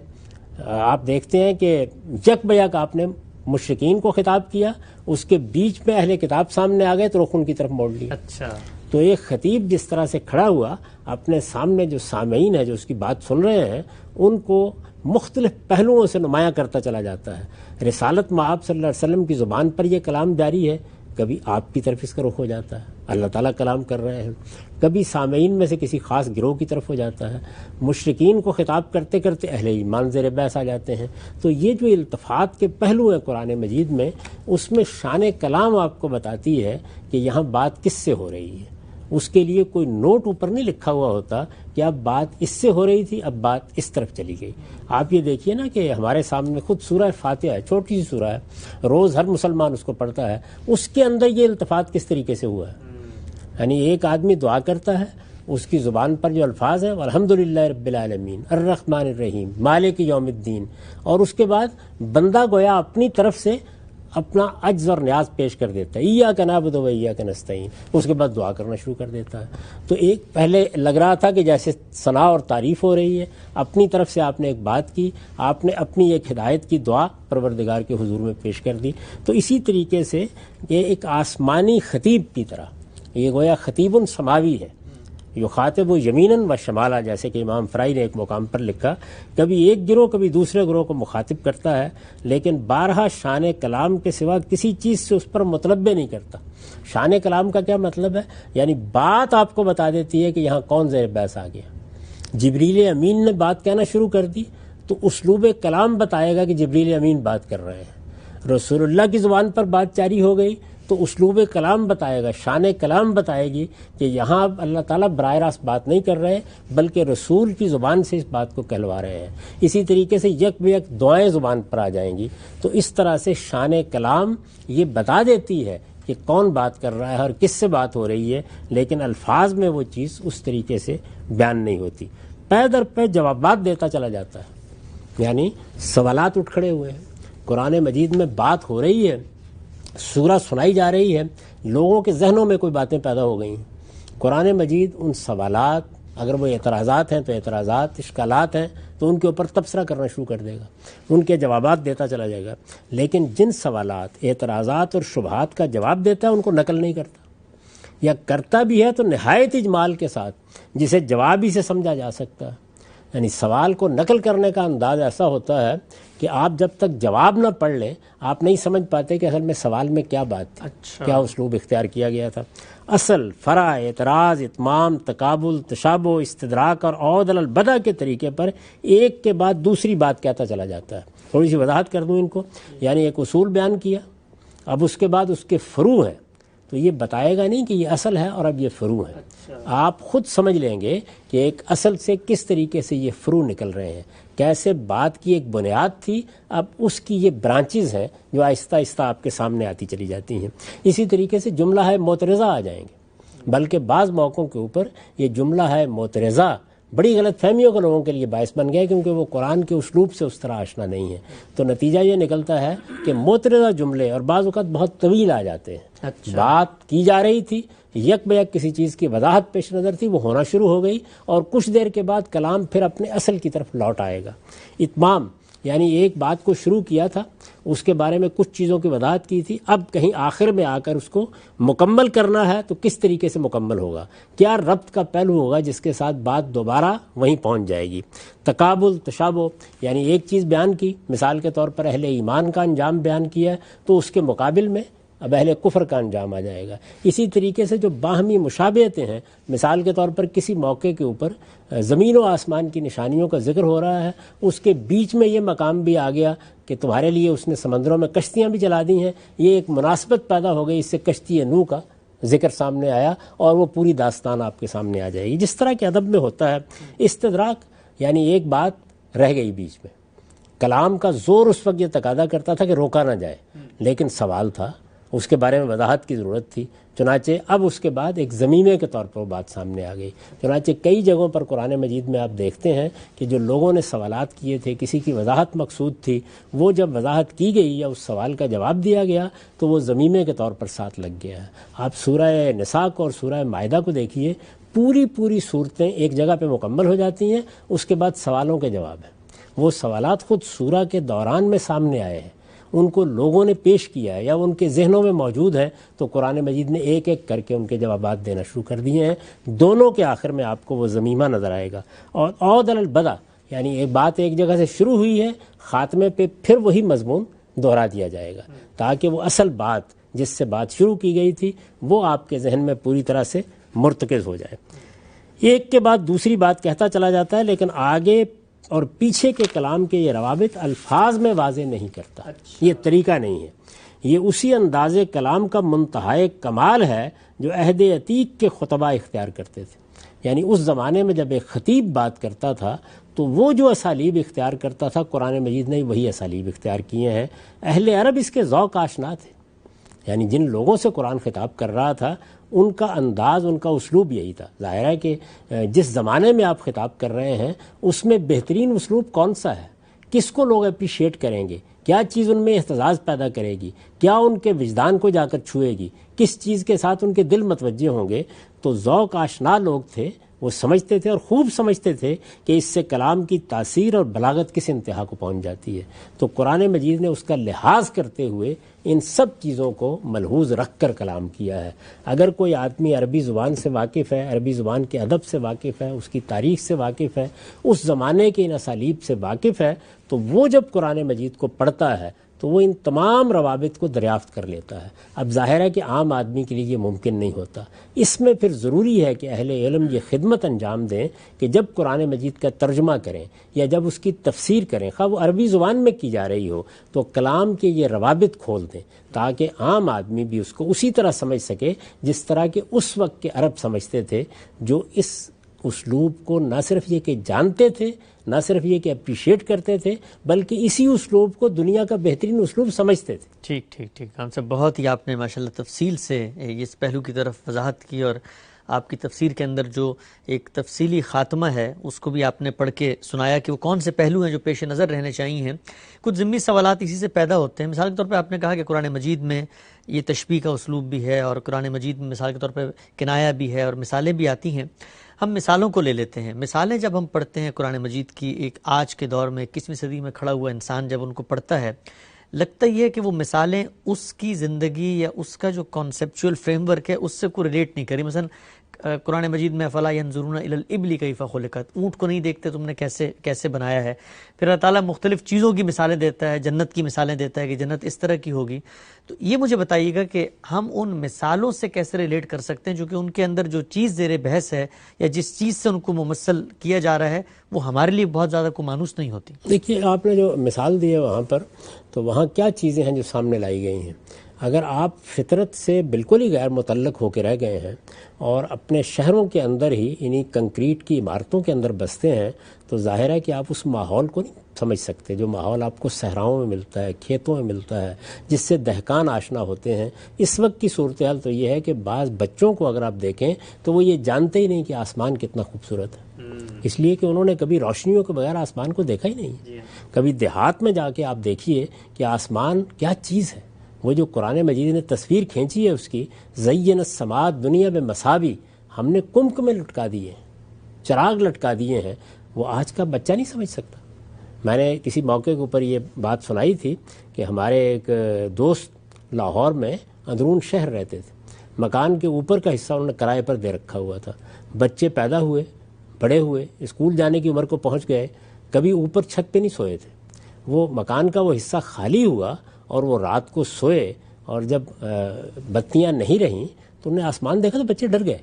آپ دیکھتے ہیں کہ یک بیک آپ نے مشرکین کو خطاب کیا، اس کے بیچ میں اہل کتاب سامنے آ گئے تو رخ ان کی طرف موڑ لیا. اچھا، تو ایک خطیب جس طرح سے کھڑا ہوا اپنے سامنے جو سامعین ہیں جو اس کی بات سن رہے ہیں ان کو مختلف پہلوؤں سے نمایاں کرتا چلا جاتا ہے. رسالت مآب صلی اللہ علیہ وسلم کی زبان پر یہ کلام جاری ہے، کبھی آپ کی طرف اس کا رخ ہو جاتا ہے، اللہ تعالیٰ کلام کر رہے ہیں. کبھی سامعین میں سے کسی خاص گروہ کی طرف ہو جاتا ہے. مشرکین کو خطاب کرتے کرتے اہل ایمان زیر بحث آ جاتے ہیں. تو یہ جو التفات کے پہلو ہیں قرآن مجید میں، اس میں شان کلام آپ کو بتاتی ہے کہ یہاں بات کس سے ہو رہی ہے. اس کے لیے کوئی نوٹ اوپر نہیں لکھا ہوا ہوتا کہ اب بات اس سے ہو رہی تھی، اب بات اس طرف چلی گئی. آپ یہ دیکھیے نا کہ ہمارے سامنے خود سورہ فاتحہ ہے، چھوٹی سی سورہ ہے، روز ہر مسلمان اس کو پڑھتا ہے. اس کے اندر یہ التفات کس طریقے سے ہوا ہے. یعنی ایک آدمی دعا کرتا ہے، اس کی زبان پر جو الفاظ ہیں الحمدللہ رب العالمین الرحمن الرحیم مالک یوم الدین، اور اس کے بعد بندہ گویا اپنی طرف سے اپنا عجز اور نیاز پیش کر دیتا ہے، ایاک نعبد و ایاک نستعین، اس کے بعد دعا کرنا شروع کر دیتا ہے. تو ایک پہلے لگ رہا تھا کہ جیسے ثنا اور تعریف ہو رہی ہے، اپنی طرف سے آپ نے ایک بات کی، آپ نے اپنی ایک ہدایت کی دعا پروردگار کے حضور میں پیش کر دی. تو اسی طریقے سے یہ ایک آسمانی خطیب کی طرح، یہ گویا خطیب سماوی ہے، یخاطب یمیناً و شمالا، جیسے کہ امام فرائی نے ایک مقام پر لکھا، کبھی ایک گروہ کبھی دوسرے گروہ کو مخاطب کرتا ہے لیکن بارہا شان کلام کے سوا کسی چیز سے اس پر متنبع نہیں کرتا. شان کلام کا کیا مطلب ہے؟ یعنی بات آپ کو بتا دیتی ہے کہ یہاں کون زیر بحث آ گیا. جبریل امین نے بات کہنا شروع کر دی تو اسلوب کلام بتائے گا کہ جبریل امین بات کر رہے ہیں. رسول اللہ کی زبان پر بات جاری ہو گئی تو اسلوب کلام بتائے گا، شان کلام بتائے گی کہ یہاں اب اللہ تعالیٰ براہ راست بات نہیں کر رہے بلکہ رسول کی زبان سے اس بات کو کہلوا رہے ہیں. اسی طریقے سے یک بیک دعائیں زبان پر آ جائیں گی. تو اس طرح سے شان کلام یہ بتا دیتی ہے کہ کون بات کر رہا ہے اور کس سے بات ہو رہی ہے، لیکن الفاظ میں وہ چیز اس طریقے سے بیان نہیں ہوتی. پے در پے جوابات دیتا چلا جاتا ہے. یعنی سوالات اٹھ کھڑے ہوئے ہیں. قرآن مجید میں بات ہو رہی ہے، سورہ سنائی جا رہی ہے، لوگوں کے ذہنوں میں کوئی باتیں پیدا ہو گئی ہیں. قرآن مجید ان سوالات، اگر وہ اعتراضات ہیں تو اعتراضات، اشکالات ہیں تو ان کے اوپر تبصرہ کرنا شروع کر دے گا، ان کے جوابات دیتا چلا جائے گا. لیکن جن سوالات، اعتراضات اور شبہات کا جواب دیتا ہے ان کو نقل نہیں کرتا، یا کرتا بھی ہے تو نہایت اجمال کے ساتھ جسے جواب ہی سے سمجھا جا سکتا ہے. یعنی سوال کو نقل کرنے کا انداز ایسا ہوتا ہے کہ آپ جب تک جواب نہ پڑھ لیں آپ نہیں سمجھ پاتے کہ اصل میں سوال میں کیا بات تھی. اچھا. کیا اسلوب اختیار کیا گیا تھا. اصل، فرع، اعتراض، اتمام، تقابل، تشابہ، استدراک اور عود البدع کے طریقے پر ایک کے بعد دوسری بات کہتا چلا جاتا ہے. تھوڑی سی وضاحت کر دوں ان کو. یعنی ایک اصول بیان کیا، اب اس کے بعد اس کے فروع ہیں، تو یہ بتائے گا نہیں کہ یہ اصل ہے اور اب یہ فروع ہے. آپ خود سمجھ لیں گے کہ ایک اصل سے کس طریقے سے یہ فروع نکل رہے ہیں، کیسے بات کی ایک بنیاد تھی، اب اس کی یہ برانچز ہیں جو آہستہ آہستہ آپ کے سامنے آتی چلی جاتی ہیں. اسی طریقے سے جملہ ہے معترضہ آ جائیں گے، بلکہ بعض موقعوں کے اوپر یہ جملہ ہے معترضہ بڑی غلط فہمیوں کے لوگوں کے لیے باعث بن گیا کیونکہ وہ قرآن کے اسلوب سے اس طرح آشنا نہیں ہے. تو نتیجہ یہ نکلتا ہے کہ معترضہ جملے اور بعض اوقات بہت طویل آ جاتے ہیں. اچھا. بات کی جا رہی تھی، یک بیک کسی چیز کی وضاحت پیش نظر تھی، وہ ہونا شروع ہو گئی اور کچھ دیر کے بعد کلام پھر اپنے اصل کی طرف لوٹ آئے گا. اتمام یعنی ایک بات کو شروع کیا تھا، اس کے بارے میں کچھ چیزوں کی وضاحت کی تھی، اب کہیں آخر میں آ کر اس کو مکمل کرنا ہے تو کس طریقے سے مکمل ہوگا، کیا ربط کا پہلو ہوگا جس کے ساتھ بات دوبارہ وہیں پہنچ جائے گی۔ تقابل، تشابہ، یعنی ایک چیز بیان کی، مثال کے طور پر اہل ایمان کا انجام بیان کیا ہے تو اس کے مقابل میں اب اہل کفر کا انجام آ جائے گا۔ اسی طریقے سے جو باہمی مشابہتیں ہیں، مثال کے طور پر کسی موقع کے اوپر زمین و آسمان کی نشانیوں کا ذکر ہو رہا ہے، اس کے بیچ میں یہ مقام بھی آ گیا کہ تمہارے لیے اس نے سمندروں میں کشتیاں بھی چلا دی ہیں، یہ ایک مناسبت پیدا ہو گئی، اس سے کشتی نوح کا ذکر سامنے آیا اور وہ پوری داستان آپ کے سامنے آ جائے گی۔ جس طرح کے ادب میں ہوتا ہے استدراک، یعنی ایک بات رہ گئی بیچ میں، کلام کا زور اس وقت یہ تقاضا کرتا تھا کہ روکا نہ جائے، لیکن سوال تھا، اس کے بارے میں وضاحت کی ضرورت تھی، چنانچہ اب اس کے بعد ایک ضمیمے کے طور پر وہ بات سامنے آ گئی۔ چنانچہ کئی جگہوں پر قرآن مجید میں آپ دیکھتے ہیں کہ جو لوگوں نے سوالات کیے تھے، کسی کی وضاحت مقصود تھی، وہ جب وضاحت کی گئی یا اس سوال کا جواب دیا گیا تو وہ ضمیمے کے طور پر ساتھ لگ گیا ہے۔ آپ سورہ نساء کو اور سورہ مائدہ کو دیکھیے، پوری صورتیں ایک جگہ پہ مکمل ہو جاتی ہیں، اس کے بعد سوالوں کے جواب ہیں۔ وہ سوالات خود سورہ کے دوران میں سامنے آئے ہیں، ان کو لوگوں نے پیش کیا ہے یا ان کے ذہنوں میں موجود ہے، تو قرآن مجید نے ایک ایک کر کے ان کے جوابات دینا شروع کر دیے ہیں۔ دونوں کے آخر میں آپ کو وہ ضمیمہ نظر آئے گا۔ اور عود علی البدء، یعنی ایک بات ایک جگہ سے شروع ہوئی ہے، خاتمے پہ پھر وہی مضمون دہرا دیا جائے گا، تاکہ وہ اصل بات جس سے بات شروع کی گئی تھی وہ آپ کے ذہن میں پوری طرح سے مرتکز ہو جائے۔ ایک کے بعد دوسری بات کہتا چلا جاتا ہے، لیکن آگے اور پیچھے کے کلام کے یہ روابط الفاظ میں واضح نہیں کرتا۔ یہ طریقہ نہیں ہے، یہ اسی انداز کلام کا منتہائے کمال ہے جو عہد عتیق کے خطبہ اختیار کرتے تھے۔ یعنی اس زمانے میں جب ایک خطیب بات کرتا تھا تو وہ جو اسالیب اختیار کرتا تھا، قرآن مجید نے وہی اسالیب اختیار کیے ہیں۔ اہل عرب اس کے ذوق آشنا تھے، یعنی جن لوگوں سے قرآن خطاب کر رہا تھا ان کا انداز، ان کا اسلوب یہی تھا۔ ظاہر ہے کہ جس زمانے میں آپ خطاب کر رہے ہیں اس میں بہترین اسلوب کون سا ہے، کس کو لوگ اپریشیٹ کریں گے، کیا چیز ان میں احتزاز پیدا کرے گی، کیا ان کے وجدان کو جا کر چھوئے گی، کس چیز کے ساتھ ان کے دل متوجہ ہوں گے۔ تو ذوق آشنا لوگ تھے، وہ سمجھتے تھے اور خوب سمجھتے تھے کہ اس سے کلام کی تاثیر اور بلاغت کس انتہا کو پہنچ جاتی ہے۔ تو قرآن مجید نے اس کا لحاظ کرتے ہوئے ان سب چیزوں کو ملحوظ رکھ کر کلام کیا ہے۔ اگر کوئی آدمی عربی زبان سے واقف ہے، عربی زبان کے ادب سے واقف ہے، اس کی تاریخ سے واقف ہے، اس زمانے کے ان اسالیب سے واقف ہے، تو وہ جب قرآن مجید کو پڑھتا ہے تو وہ ان تمام روابط کو دریافت کر لیتا ہے۔ اب ظاہر ہے کہ عام آدمی کے لیے یہ ممکن نہیں ہوتا، اس میں پھر ضروری ہے کہ اہل علم یہ خدمت انجام دیں کہ جب قرآن مجید کا ترجمہ کریں یا جب اس کی تفسیر کریں، خواہ وہ عربی زبان میں کی جا رہی ہو، تو کلام کے یہ روابط کھول دیں تاکہ عام آدمی بھی اس کو اسی طرح سمجھ سکے جس طرح کہ اس وقت کے عرب سمجھتے تھے، جو اس اسلوب کو نہ صرف یہ کہ جانتے تھے، نہ صرف یہ کہ اپریشیٹ کرتے تھے، بلکہ اسی اسلوب کو دنیا کا بہترین اسلوب سمجھتے تھے۔ ٹھیک خان صاحب، بہت ہی آپ نے ماشاءاللہ تفصیل سے اس پہلو کی طرف وضاحت کی، اور آپ کی تفسیر کے اندر جو ایک تفصیلی خاتمہ ہے اس کو بھی آپ نے پڑھ کے سنایا کہ وہ کون سے پہلو ہیں جو پیش نظر رہنے چاہیے۔ کچھ ضمنی سوالات اسی سے پیدا ہوتے ہیں۔ مثال کے طور پہ آپ نے کہا کہ قرآن مجید میں یہ تشبیہ کا اسلوب بھی ہے، اور قرآن مجید میں مثال کے طور پہ کنایہ بھی ہے اور مثالیں بھی آتی ہیں۔ ہم مثالوں کو لے لیتے ہیں۔ مثالیں جب ہم پڑھتے ہیں قرآن مجید کی، ایک آج کے دور میں 21ویں صدی میں کھڑا ہوا انسان جب ان کو پڑھتا ہے، لگتا یہ ہے کہ وہ مثالیں اس کی زندگی یا اس کا جو کانسیپچول فریم ورک ہے اس سے کوئی ریلیٹ نہیں کری۔ مثلا قرآن مجید میں فلا ینظرون الی الابل کیف خلقت، اونٹ کو نہیں دیکھتے تم نے کیسے بنایا ہے۔ پھر اللہ تعالیٰ مختلف چیزوں کی مثالیں دیتا ہے، جنت کی مثالیں دیتا ہے کہ جنت اس طرح کی ہوگی۔ تو یہ مجھے بتائیے گا کہ ہم ان مثالوں سے کیسے ریلیٹ کر سکتے ہیں جو کہ ان کے اندر جو چیز زیر بحث ہے یا جس چیز سے ان کو ممثل کیا جا رہا ہے وہ ہمارے لیے بہت زیادہ کو مانوس نہیں ہوتی۔ دیکھیے، آپ نے جو مثال دی ہے وہاں پر، تو وہاں کیا چیزیں ہیں جو سامنے لائی گئی ہیں۔ اگر آپ فطرت سے بالکل ہی غیر متعلق ہو کے رہ گئے ہیں اور اپنے شہروں کے اندر ہی انہی کنکریٹ کی عمارتوں کے اندر بستے ہیں، تو ظاہر ہے کہ آپ اس ماحول کو نہیں سمجھ سکتے جو ماحول آپ کو صحراؤں میں ملتا ہے، کھیتوں میں ملتا ہے، جس سے دہقان آشنا ہوتے ہیں۔ اس وقت کی صورتحال تو یہ ہے کہ بعض بچوں کو اگر آپ دیکھیں تو وہ یہ جانتے ہی نہیں کہ آسمان کتنا خوبصورت ہے، اس لیے کہ انہوں نے کبھی روشنیوں کے بغیر آسمان کو دیکھا ہی نہیں۔ کبھی دیہات میں جا کے آپ دیکھیے کہ آسمان کیا چیز ہے۔ وہ جو قرآن مجید نے تصویر کھینچی ہے اس کی، زین السماء دنیا میں مصابی، ہم نے کمک میں لٹکا دیے ہیں، چراغ لٹکا دیے ہیں، وہ آج کا بچہ نہیں سمجھ سکتا۔ میں نے کسی موقع کے اوپر یہ بات سنائی تھی کہ ہمارے ایک دوست لاہور میں اندرون شہر رہتے تھے، مکان کے اوپر کا حصہ انہوں نے کرائے پر دے رکھا ہوا تھا، بچے پیدا ہوئے، بڑے ہوئے، اسکول جانے کی عمر کو پہنچ گئے، کبھی اوپر چھت پہ نہیں سوئے تھے۔ وہ مکان کا وہ حصہ خالی ہوا اور وہ رات کو سوئے، اور جب بتیاں نہیں رہیں تو انہیں آسمان دیکھا تو بچے ڈر گئے،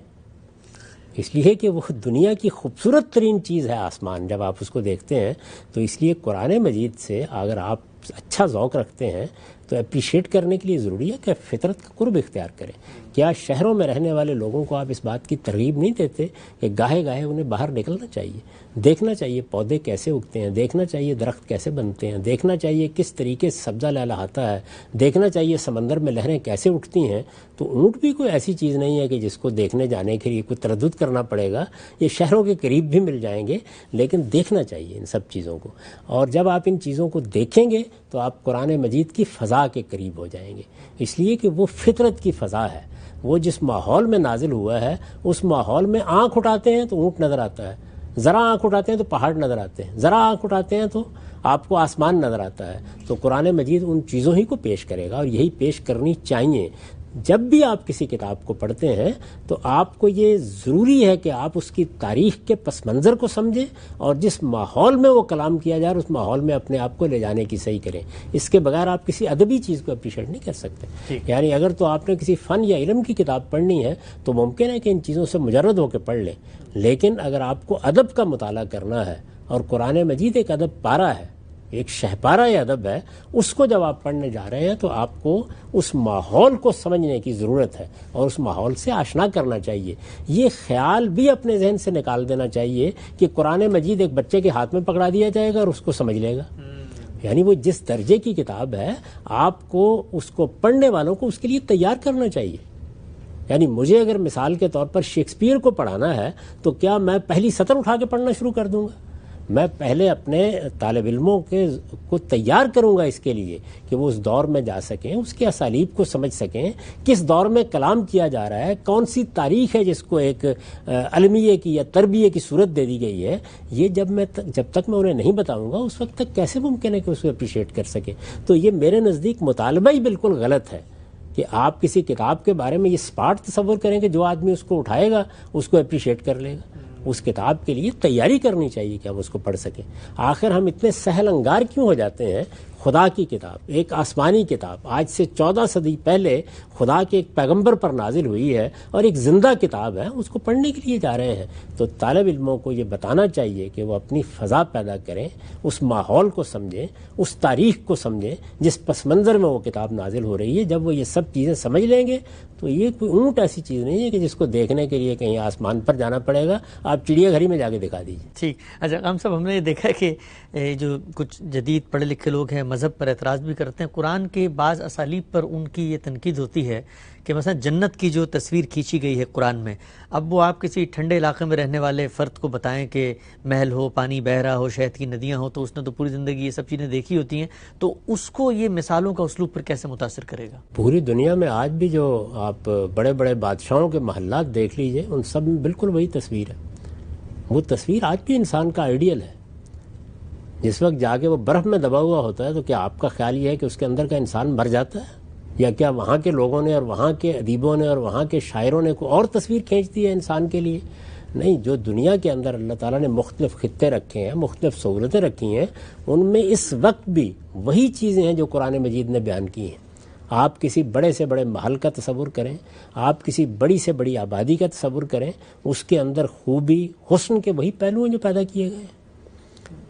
اس لیے کہ وہ دنیا کی خوبصورت ترین چیز ہے آسمان جب آپ اس کو دیکھتے ہیں۔ تو اس لیے قرآن مجید سے اگر آپ اچھا ذوق رکھتے ہیں تو اپریشیٹ کرنے کے لیے ضروری ہے کہ فطرت کا قرب اختیار کریں۔ کیا شہروں میں رہنے والے لوگوں کو آپ اس بات کی ترغیب نہیں دیتے کہ گاہے گاہے انہیں باہر نکلنا چاہیے، دیکھنا چاہیے پودے کیسے اگتے ہیں، دیکھنا چاہیے درخت کیسے بنتے ہیں، دیکھنا چاہیے کس طریقے سے سبزہ لہلہاتا ہے، دیکھنا چاہیے سمندر میں لہریں کیسے اٹھتی ہیں۔ تو اونٹ بھی کوئی ایسی چیز نہیں ہے کہ جس کو دیکھنے جانے کے لیے کوئی تردد کرنا پڑے گا، یہ شہروں کے قریب بھی مل جائیں گے، لیکن دیکھنا چاہیے ان سب چیزوں کو۔ اور جب آپ ان چیزوں کو دیکھیں گے تو آپ قرآن مجید کی فضا کے قریب ہو جائیں گے، اس لیے کہ وہ فطرت کی فضا ہے۔ وہ جس ماحول میں نازل ہوا ہے اس ماحول میں آنکھ اٹھاتے ہیں تو اونٹ نظر آتا ہے، ذرا آنکھ اٹھاتے ہیں تو پہاڑ نظر آتے ہیں، ذرا آنکھ اٹھاتے ہیں تو آپ کو آسمان نظر آتا ہے۔ تو قرآن مجید ان چیزوں ہی کو پیش کرے گا، اور یہی پیش کرنی چاہیے۔ جب بھی آپ کسی کتاب کو پڑھتے ہیں تو آپ کو یہ ضروری ہے کہ آپ اس کی تاریخ کے پس منظر کو سمجھیں، اور جس ماحول میں وہ کلام کیا جا رہا ہے اس ماحول میں اپنے آپ کو لے جانے کی صحیح کریں۔ اس کے بغیر آپ کسی ادبی چیز کو اپریشیٹ نہیں کر سکتے۔ یعنی اگر تو آپ نے کسی فن یا علم کی کتاب پڑھنی ہے تو ممکن ہے کہ ان چیزوں سے مجرد ہو کے پڑھ لیں، لیکن اگر آپ کو ادب کا مطالعہ کرنا ہے، اور قرآن مجید ایک ادب پارہ ہے، ایک شہپارہ ادب ہے، اس کو جب آپ پڑھنے جا رہے ہیں تو آپ کو اس ماحول کو سمجھنے کی ضرورت ہے اور اس ماحول سے آشنا کرنا چاہیے۔ یہ خیال بھی اپنے ذہن سے نکال دینا چاہیے کہ قرآن مجید ایک بچے کے ہاتھ میں پکڑا دیا جائے گا اور اس کو سمجھ لے گا۔ یعنی وہ جس درجے کی کتاب ہے آپ کو اس کو پڑھنے والوں کو اس کے لیے تیار کرنا چاہیے۔ یعنی مجھے اگر مثال کے طور پر شیکسپیئر کو پڑھانا ہے تو کیا میں پہلی سطر اٹھا کے پڑھنا شروع کر دوں گا؟ میں پہلے اپنے طالب علموں کو تیار کروں گا اس کے لیے کہ وہ اس دور میں جا سکیں، اس کے اسالیب کو سمجھ سکیں، کس دور میں کلام کیا جا رہا ہے، کون سی تاریخ ہے جس کو ایک علمیے کی یا تربیے کی صورت دے دی گئی ہے۔ یہ جب تک میں انہیں نہیں بتاؤں گا اس وقت تک کیسے ممکن ہے کہ اس کو اپریشیٹ کر سکیں؟ تو یہ میرے نزدیک مطالبہ ہی بالکل غلط ہے کہ آپ کسی کتاب کے بارے میں یہ اسپاٹ تصور کریں کہ جو آدمی اس کو اٹھائے گا اس کو اپریشیٹ کر لے گا۔ اس کتاب کے لیے تیاری کرنی چاہیے کہ ہم اس کو پڑھ سکیں۔ آخر ہم اتنے سہل انگار کیوں ہو جاتے ہیں؟ خدا کی کتاب، ایک آسمانی کتاب، آج سے 14 صدی پہلے خدا کے ایک پیغمبر پر نازل ہوئی ہے اور ایک زندہ کتاب ہے، اس کو پڑھنے کے لیے جا رہے ہیں۔ تو طالب علموں کو یہ بتانا چاہیے کہ وہ اپنی فضا پیدا کریں، اس ماحول کو سمجھیں، اس تاریخ کو سمجھیں جس پس منظر میں وہ کتاب نازل ہو رہی ہے۔ جب وہ یہ سب چیزیں سمجھ لیں گے تو یہ کوئی اونٹ ایسی چیز نہیں ہے کہ جس کو دیکھنے کے لیے کہیں آسمان پر جانا پڑے گا، آپ چڑیا گھر میں جا کے دکھا دیجیے۔ ٹھیک۔ اچھا ہم سب ہم نے یہ دیکھا کہ جو کچھ جدید پڑھے لکھے لوگ ہیں مذہب پر اعتراض بھی کرتے ہیں، قرآن کے بعض اسالیب پر ان کی یہ تنقید ہوتی ہے کہ مثلا جنت کی جو تصویر کھینچی گئی ہے قرآن میں، اب وہ آپ کسی ٹھنڈے علاقے میں رہنے والے فرد کو بتائیں کہ محل ہو، پانی بہہ رہا ہو، شہد کی ندیاں ہوں، تو اس نے تو پوری زندگی یہ سب چیزیں دیکھی ہوتی ہیں، تو اس کو یہ مثالوں کا اسلوب پر کیسے متاثر کرے گا؟ پوری دنیا میں آج بھی جو آپ بڑے بڑے بادشاہوں کے محلات دیکھ لیجئے، ان سب میں بالکل وہی تصویر ہے۔ وہ تصویر آج بھی انسان کا آئیڈیل ہے۔ جس وقت جا کے وہ برف میں دبا ہوا ہوتا ہے تو کیا آپ کا خیال یہ ہے کہ اس کے اندر کا انسان مر جاتا ہے؟ یا کیا وہاں کے لوگوں نے اور وہاں کے ادیبوں نے اور وہاں کے شاعروں نے کوئی اور تصویر کھینچ دی ہے انسان کے لیے؟ نہیں، جو دنیا کے اندر اللہ تعالیٰ نے مختلف خطے رکھے ہیں، مختلف سہولتیں رکھی ہیں، ان میں اس وقت بھی وہی چیزیں ہیں جو قرآن مجید نے بیان کی ہیں۔ آپ کسی بڑے سے بڑے محل کا تصور کریں، آپ کسی بڑی سے بڑی آبادی کا تصور کریں، اس کے اندر خوبی، حسن کے وہی پہلو ہیں جو پیدا کیے گئے ہیں۔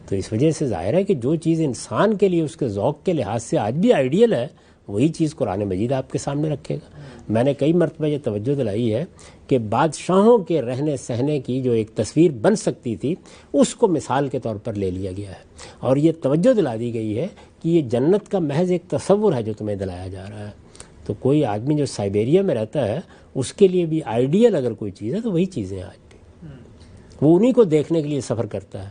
تو اس وجہ سے ظاہر ہے کہ جو چیز انسان کے لیے اس کے ذوق کے لحاظ سے آج بھی آئیڈیل ہے، وہی چیز قرآن مجید آپ کے سامنے رکھے گا۔ میں نے کئی مرتبہ یہ توجہ دلائی ہے کہ بادشاہوں کے رہنے سہنے کی جو ایک تصویر بن سکتی تھی اس کو مثال کے طور پر لے لیا گیا ہے، اور یہ توجہ دلا دی گئی ہے کہ یہ جنت کا محض ایک تصور ہے جو تمہیں دلایا جا رہا ہے۔ تو کوئی آدمی جو سائبیریا میں رہتا ہے اس کے لیے بھی آئیڈیل اگر کوئی چیز ہے تو وہی چیزیں آج بھی، وہ انہی کو دیکھنے کے لیے سفر کرتا ہے،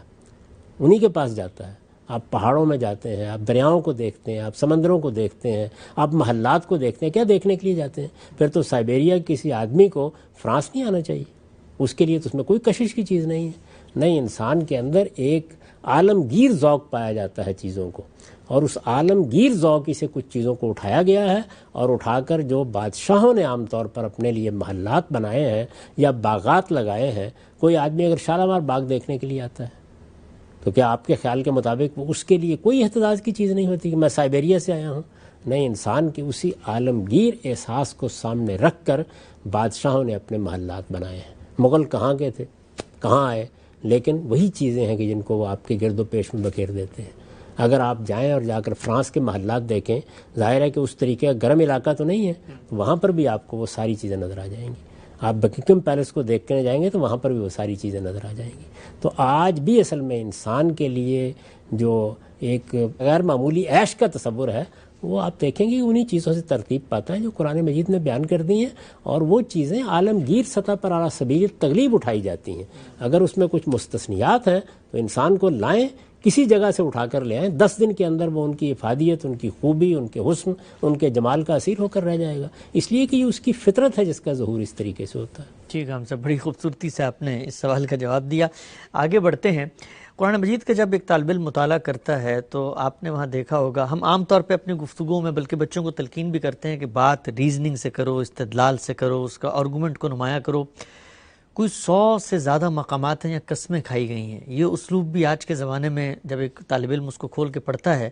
انہی کے پاس جاتا ہے۔ آپ پہاڑوں میں جاتے ہیں، آپ دریاؤں کو دیکھتے ہیں، آپ سمندروں کو دیکھتے ہیں، آپ محلات کو دیکھتے ہیں، کیا دیکھنے کے لیے جاتے ہیں؟ پھر تو سائبیریا کسی آدمی کو فرانس نہیں آنا چاہیے، اس کے لیے تو اس میں کوئی کشش کی چیز نہیں ہے۔ نہیں، انسان کے اندر ایک عالمگیر ذوق پایا جاتا ہے چیزوں کو، اور اس عالمگیر ذوق سے کچھ چیزوں کو اٹھایا گیا ہے، اور اٹھا کر جو بادشاہوں نے عام طور پر اپنے لیے محلات بنائے ہیں یا باغات لگائے ہیں، کوئی آدمی اگر شالامار باغ دیکھنے کے لیے آتا ہے تو کیا آپ کے خیال کے مطابق وہ اس کے لیے کوئی احتجاج کی چیز نہیں ہوتی کہ میں سائبیریا سے آیا ہوں؟ نہیں، انسان کے اسی عالمگیر احساس کو سامنے رکھ کر بادشاہوں نے اپنے محلات بنائے ہیں۔ مغل کہاں گئے تھے، کہاں آئے، لیکن وہی چیزیں ہیں کہ جن کو وہ آپ کے گرد و پیش میں بکھیر دیتے ہیں۔ اگر آپ جائیں اور جا کر فرانس کے محلات دیکھیں، ظاہر ہے کہ اس طریقے کا گرم علاقہ تو نہیں ہے، وہاں پر بھی آپ کو وہ ساری چیزیں نظر آ جائیں گی۔ آپ بکنگھم پیلس کو دیکھنے جائیں گے تو وہاں پر بھی وہ ساری چیزیں نظر آ جائیں گی۔ تو آج بھی اصل میں انسان کے لیے جو ایک غیر معمولی عیش کا تصور ہے، وہ آپ دیکھیں گے انہی چیزوں سے ترتیب پاتا ہے جو قرآن مجید نے بیان کر دی ہیں، اور وہ چیزیں عالمگیر سطح پر اعلیٰ سبیل تغلیب اٹھائی جاتی ہیں۔ اگر اس میں کچھ مستثنیات ہیں تو انسان کو لائیں، کسی جگہ سے اٹھا کر لے آئیں، 10 دن کے اندر وہ ان کی افادیت، ان کی خوبی، ان کے حسن، ان کے جمال کا اسیر ہو کر رہ جائے گا، اس لیے کہ یہ اس کی فطرت ہے جس کا ظہور اس طریقے سے ہوتا ہے۔ ٹھیک ہے، ہم سب بڑی خوبصورتی سے آپ نے اس سوال کا جواب دیا۔ آگے بڑھتے ہیں۔ قرآن مجید کا جب ایک طالب علم مطالعہ کرتا ہے تو آپ نے وہاں دیکھا ہوگا، ہم عام طور پہ اپنی گفتگو میں بلکہ بچوں کو تلقین بھی کرتے ہیں کہ بات ریزننگ سے کرو، استدلال سے کرو، اس کا آرگومنٹ کو نمایاں کرو۔ کوئی 100 سے زیادہ مقامات ہیں یا قسمیں کھائی گئی ہیں۔ یہ اسلوب بھی آج کے زمانے میں جب ایک طالب علم اس کو کھول کے پڑھتا ہے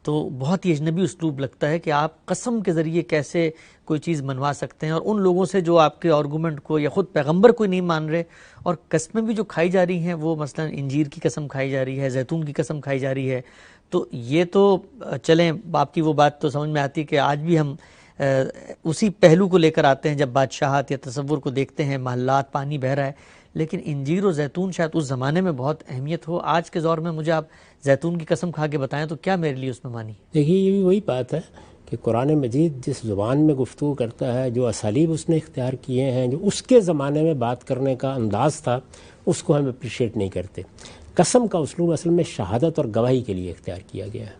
تو بہت ہی اجنبی اسلوب لگتا ہے کہ آپ قسم کے ذریعے کیسے کوئی چیز منوا سکتے ہیں، اور ان لوگوں سے جو آپ کے آرگومنٹ کو یا خود پیغمبر کوئی نہیں مان رہے، اور قسمیں بھی جو کھائی جا رہی ہیں وہ مثلا انجیر کی قسم کھائی جا رہی ہے، زیتون کی قسم کھائی جا رہی ہے۔ تو یہ تو چلیں، آپ کی وہ بات تو سمجھ میں آتی ہے کہ آج بھی ہم اسی پہلو کو لے کر آتے ہیں جب بادشاہت یا تصور کو دیکھتے ہیں، محلات، پانی بہہ رہا ہے، لیکن انجیر و زیتون شاید اس زمانے میں بہت اہمیت ہو۔ آج کے دور میں مجھے آپ زیتون کی قسم کھا کے بتائیں تو کیا میرے لیے اس میں مانی؟ دیکھیے، یہ بھی وہی بات ہے کہ قرآن مجید جس زبان میں گفتگو کرتا ہے، جو اسالیب اس نے اختیار کیے ہیں، جو اس کے زمانے میں بات کرنے کا انداز تھا، اس کو ہم اپریشیٹ نہیں کرتے۔ قسم کا اسلوب اصل میں شہادت اور گواہی کے لیے اختیار کیا گیا ہے۔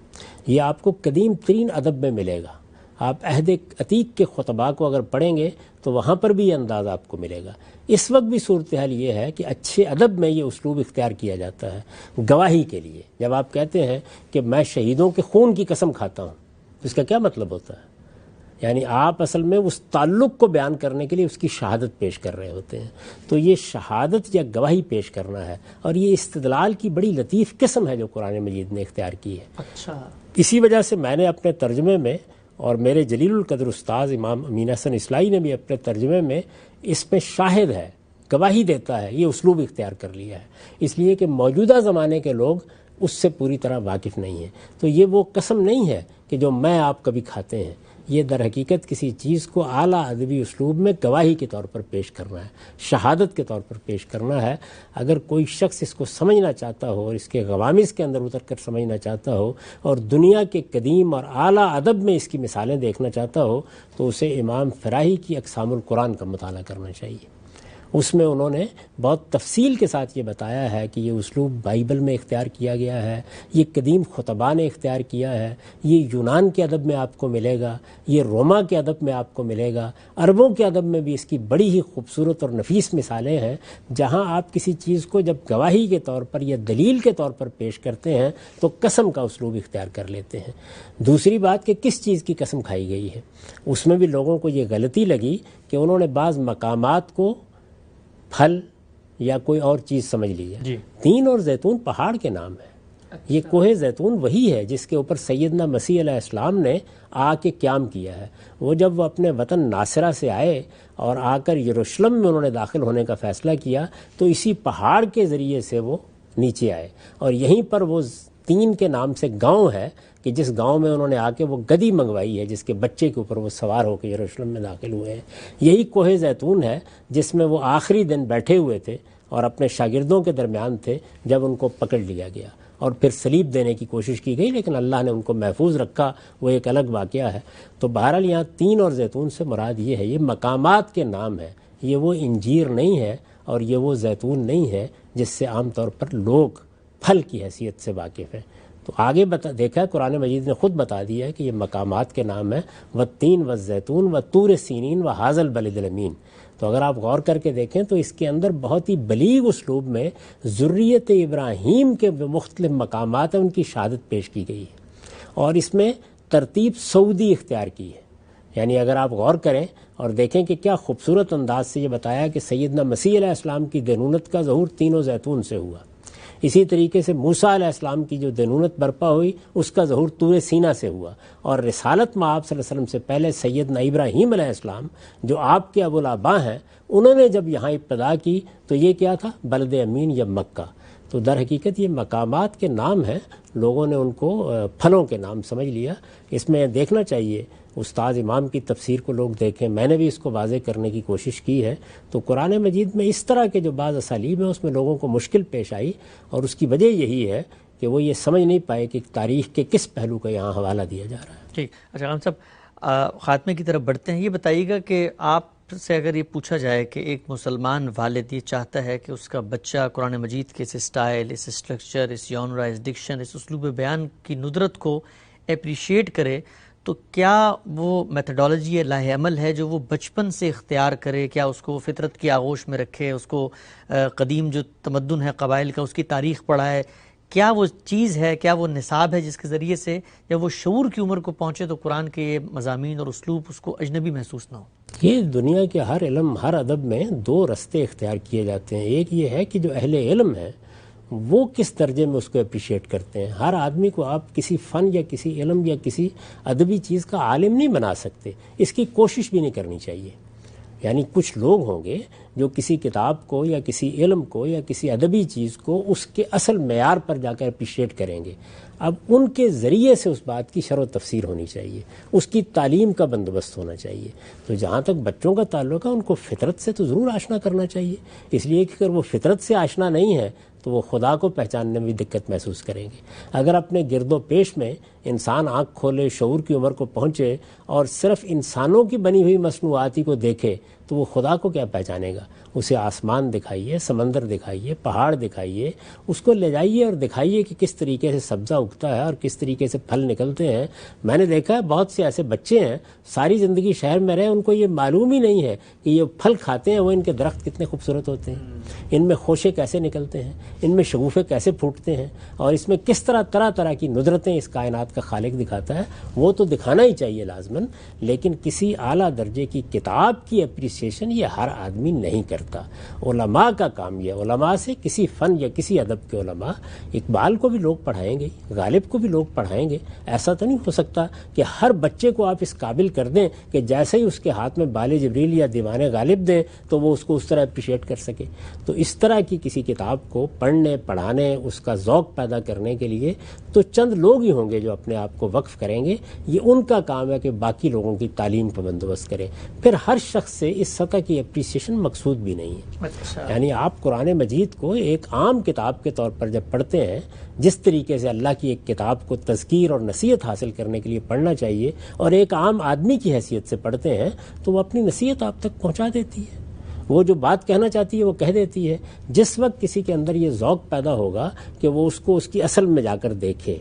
یہ آپ کو قدیم ترین ادب میں ملے گا۔ آپ عہد عتیق کے خطباء کو اگر پڑھیں گے تو وہاں پر بھی یہ انداز آپ کو ملے گا۔ اس وقت بھی صورتحال یہ ہے کہ اچھے ادب میں یہ اسلوب اختیار کیا جاتا ہے گواہی کے لیے۔ جب آپ کہتے ہیں کہ میں شہیدوں کے خون کی قسم کھاتا ہوں، تو اس کا کیا مطلب ہوتا ہے؟ یعنی آپ اصل میں اس تعلق کو بیان کرنے کے لیے اس کی شہادت پیش کر رہے ہوتے ہیں۔ تو یہ شہادت یا گواہی پیش کرنا ہے، اور یہ استدلال کی بڑی لطیف قسم ہے جو قرآن مجید نے اختیار کی ہے۔ اچھا، اسی وجہ سے میں نے اپنے ترجمے میں، اور میرے جلیل القدر استاذ امام امین حسن اصلاحی نے بھی اپنے ترجمے میں اس میں شاہد ہے، گواہی دیتا ہے، یہ اسلوب اختیار کر لیا ہے، اس لیے کہ موجودہ زمانے کے لوگ اس سے پوری طرح واقف نہیں ہیں۔ تو یہ وہ قسم نہیں ہے کہ جو میں آپ کبھی کھاتے ہیں، یہ در حقیقت کسی چیز کو اعلیٰ ادبی اسلوب میں گواہی کے طور پر پیش کرنا ہے، شہادت کے طور پر پیش کرنا ہے۔ اگر کوئی شخص اس کو سمجھنا چاہتا ہو اور اس کے غوامض کے اندر اتر کر سمجھنا چاہتا ہو، اور دنیا کے قدیم اور اعلیٰ ادب میں اس کی مثالیں دیکھنا چاہتا ہو، تو اسے امام فراہی کی اقسام القرآن کا مطالعہ کرنا چاہیے۔ اس میں انہوں نے بہت تفصیل کے ساتھ یہ بتایا ہے کہ یہ اسلوب بائبل میں اختیار کیا گیا ہے، یہ قدیم خطباء نے اختیار کیا ہے، یہ یونان کے ادب میں آپ کو ملے گا، یہ روما کے ادب میں آپ کو ملے گا، عربوں کے ادب میں بھی اس کی بڑی ہی خوبصورت اور نفیس مثالیں ہیں، جہاں آپ کسی چیز کو جب گواہی کے طور پر یا دلیل کے طور پر پیش کرتے ہیں تو قسم کا اسلوب اختیار کر لیتے ہیں۔ دوسری بات کہ کس چیز کی قسم کھائی گئی ہے، اس میں بھی لوگوں کو یہ غلطی لگی کہ انہوں نے بعض مقامات کو پھل یا کوئی اور چیز سمجھ لی ہے۔ جی، تین اور زیتون پہاڑ کے نام ہے۔ یہ کوہ زیتون وہی ہے جس کے اوپر سیدنا مسیح علیہ السلام نے آ کے قیام کیا ہے۔ وہ جب وہ اپنے وطن ناصرہ سے آئے اور آ کر یروشلم میں انہوں نے داخل ہونے کا فیصلہ کیا تو اسی پہاڑ کے ذریعے سے وہ نیچے آئے، اور یہیں پر وہ تین کے نام سے گاؤں ہے کہ جس گاؤں میں انہوں نے آ کے وہ گدی منگوائی ہے جس کے بچے کے اوپر وہ سوار ہو کے یروشلم میں داخل ہوئے ہیں۔ یہی کوہ زیتون ہے جس میں وہ آخری دن بیٹھے ہوئے تھے اور اپنے شاگردوں کے درمیان تھے جب ان کو پکڑ لیا گیا اور پھر صلیب دینے کی کوشش کی گئی، لیکن اللہ نے ان کو محفوظ رکھا، وہ ایک الگ واقعہ ہے۔ تو بہرحال یہاں تین اور زیتون سے مراد یہ ہے، یہ مقامات کے نام ہے، یہ وہ انجیر نہیں ہے اور یہ وہ زیتون نہیں ہے جس سے عام طور پر لوگ پھل کی حیثیت سے واقف ہیں۔ تو آگے دیکھا قرآن مجید نے خود بتا دیا ہے کہ یہ مقامات کے نام ہیں، والتین والزیتون وطور سینین وہذا البلد الامین۔ تو اگر آپ غور کر کے دیکھیں تو اس کے اندر بہت ہی بلیغ اسلوب میں ذریت ابراہیم کے مختلف مقامات ہیں، ان کی شہادت پیش کی گئی ہے، اور اس میں ترتیب سعودی اختیار کی ہے. یعنی اگر آپ غور کریں اور دیکھیں کہ کیا خوبصورت انداز سے یہ بتایا کہ سیدنا مسیح علیہ السلام کی دینونت کا ظہور تین و زیتون سے ہوا، اسی طریقے سے موسیٰ علیہ السلام کی جو دینونت برپا ہوئی اس کا ظہور طور سینا سے ہوا، اور رسالت میں آپ صلی اللہ علیہ وسلم سے پہلے سیدنا ابراہیم علیہ السلام جو آپ کے ابو الآباء ہیں، انہوں نے جب یہاں ابتدا کی تو یہ کیا تھا؟ بلد امین یا مکہ. تو در حقیقت یہ مقامات کے نام ہیں، لوگوں نے ان کو پھلوں کے نام سمجھ لیا. اس میں دیکھنا چاہیے استاد امام کی تفسیر کو لوگ دیکھیں، میں نے بھی اس کو واضح کرنے کی کوشش کی ہے. تو قرآن مجید میں اس طرح کے جو بعض اسالیب ہیں اس میں لوگوں کو مشکل پیش آئی، اور اس کی وجہ یہی ہے کہ وہ یہ سمجھ نہیں پائے کہ تاریخ کے کس پہلو کا یہاں حوالہ دیا جا رہا ہے. ٹھیک. اچھا غلام صاحب، خاتمے کی طرف بڑھتے ہیں. یہ بتائیے گا کہ آپ سے اگر یہ پوچھا جائے کہ ایک مسلمان والد یہ چاہتا ہے کہ اس کا بچہ قرآن مجید کے اس اسٹائل، اس اسٹرکچر، اس جانرا، اس ڈکشن، اس اسلوب بیان کی ندرت کو اپریشیٹ کرے، تو کیا وہ میتھڈالوجی لاہ عمل ہے جو وہ بچپن سے اختیار کرے؟ کیا اس کو فطرت کی آغوش میں رکھے، اس کو قدیم جو تمدن ہے قبائل کا اس کی تاریخ پڑھائے؟ کیا وہ چیز ہے، کیا وہ نصاب ہے جس کے ذریعے سے جب وہ شعور کی عمر کو پہنچے تو قرآن کے یہ مضامین اور اسلوب اس کو اجنبی محسوس نہ ہو؟ یہ دنیا کے ہر علم، ہر ادب میں دو رستے اختیار کیے جاتے ہیں. ایک یہ ہے کہ جو اہل علم ہے وہ کس درجے میں اس کو اپریشیٹ کرتے ہیں. ہر آدمی کو آپ کسی فن یا کسی علم یا کسی ادبی چیز کا عالم نہیں بنا سکتے، اس کی کوشش بھی نہیں کرنی چاہیے. یعنی کچھ لوگ ہوں گے جو کسی کتاب کو یا کسی علم کو یا کسی ادبی چیز کو اس کے اصل معیار پر جا کر اپریشیٹ کریں گے. اب ان کے ذریعے سے اس بات کی شرح و تفسیر ہونی چاہیے، اس کی تعلیم کا بندوبست ہونا چاہیے. تو جہاں تک بچوں کا تعلق ہے ان کو فطرت سے تو ضرور آشنا کرنا چاہیے، اس لیے کہ اگر وہ فطرت سے آشنا نہیں ہے تو وہ خدا کو پہچاننے میں بھی دقت محسوس کریں گے. اگر اپنے گرد و پیش میں انسان آنکھ کھولے، شعور کی عمر کو پہنچے اور صرف انسانوں کی بنی ہوئی مصنوعاتی کو دیکھے تو وہ خدا کو کیا پہچانے گا؟ اسے آسمان دکھائیے، سمندر دکھائیے، پہاڑ دکھائیے، اس کو لے جائیے اور دکھائیے کہ کس طریقے سے سبزہ اگتا ہے اور کس طریقے سے پھل نکلتے ہیں. میں نے دیکھا ہے بہت سے ایسے بچے ہیں ساری زندگی شہر میں رہے، ان کو یہ معلوم ہی نہیں ہے کہ یہ پھل کھاتے ہیں وہ ان کے درخت کتنے خوبصورت ہوتے ہیں، ان میں خوشے کیسے نکلتے ہیں، ان میں شگوفے کیسے پھوٹتے ہیں، اور اس میں کس طرح طرح کی ندرتیں اس کائنات کا خالق دکھاتا ہے. وہ تو دکھانا ہی چاہیے لازماً، لیکن کسی اعلیٰ درجے کی کتاب کی اپریسیشن یہ ہر آدمی نہیں کرتا. علماء کا کام یہ ہے، علماء سے کسی فن یا کسی ادب کے علماء، اقبال کو بھی لوگ پڑھائیں گے، غالب کو بھی لوگ پڑھائیں گے. ایسا تو نہیں ہو سکتا کہ ہر بچے کو آپ اس قابل کر دیں کہ جیسے ہی اس کے ہاتھ میں بال جبریل یا دیوان غالب دیں تو وہ اس کو اس طرح اپریشیٹ کر سکے. تو اس طرح کی کسی کتاب کو پڑھنے، پڑھانے، اس کا ذوق پیدا کرنے کے لیے تو چند لوگ ہی ہوں گے جو اپنے آپ کو وقف کریں گے. یہ ان کا کام ہے کہ باقی لوگوں کی تعلیم کا بندوبست کریں. پھر ہر شخص سے اس سطح کی اپریسیشن مقصود بھی نہیں ہے. یعنی آپ قرآن مجید کو ایک عام کتاب کے طور پر جب پڑھتے ہیں، جس طریقے سے اللہ کی ایک کتاب کو تذکیر اور نصیحت حاصل کرنے کے لیے پڑھنا چاہیے اور ایک عام آدمی کی حیثیت سے پڑھتے ہیں، تو وہ اپنی نصیحت آپ تک پہنچا دیتی ہے. وہ جو بات کہنا چاہتی ہے وہ کہہ دیتی ہے. جس وقت کسی کے اندر یہ ذوق پیدا ہوگا کہ وہ اس کو اس کی اصل میں جا کر دیکھے،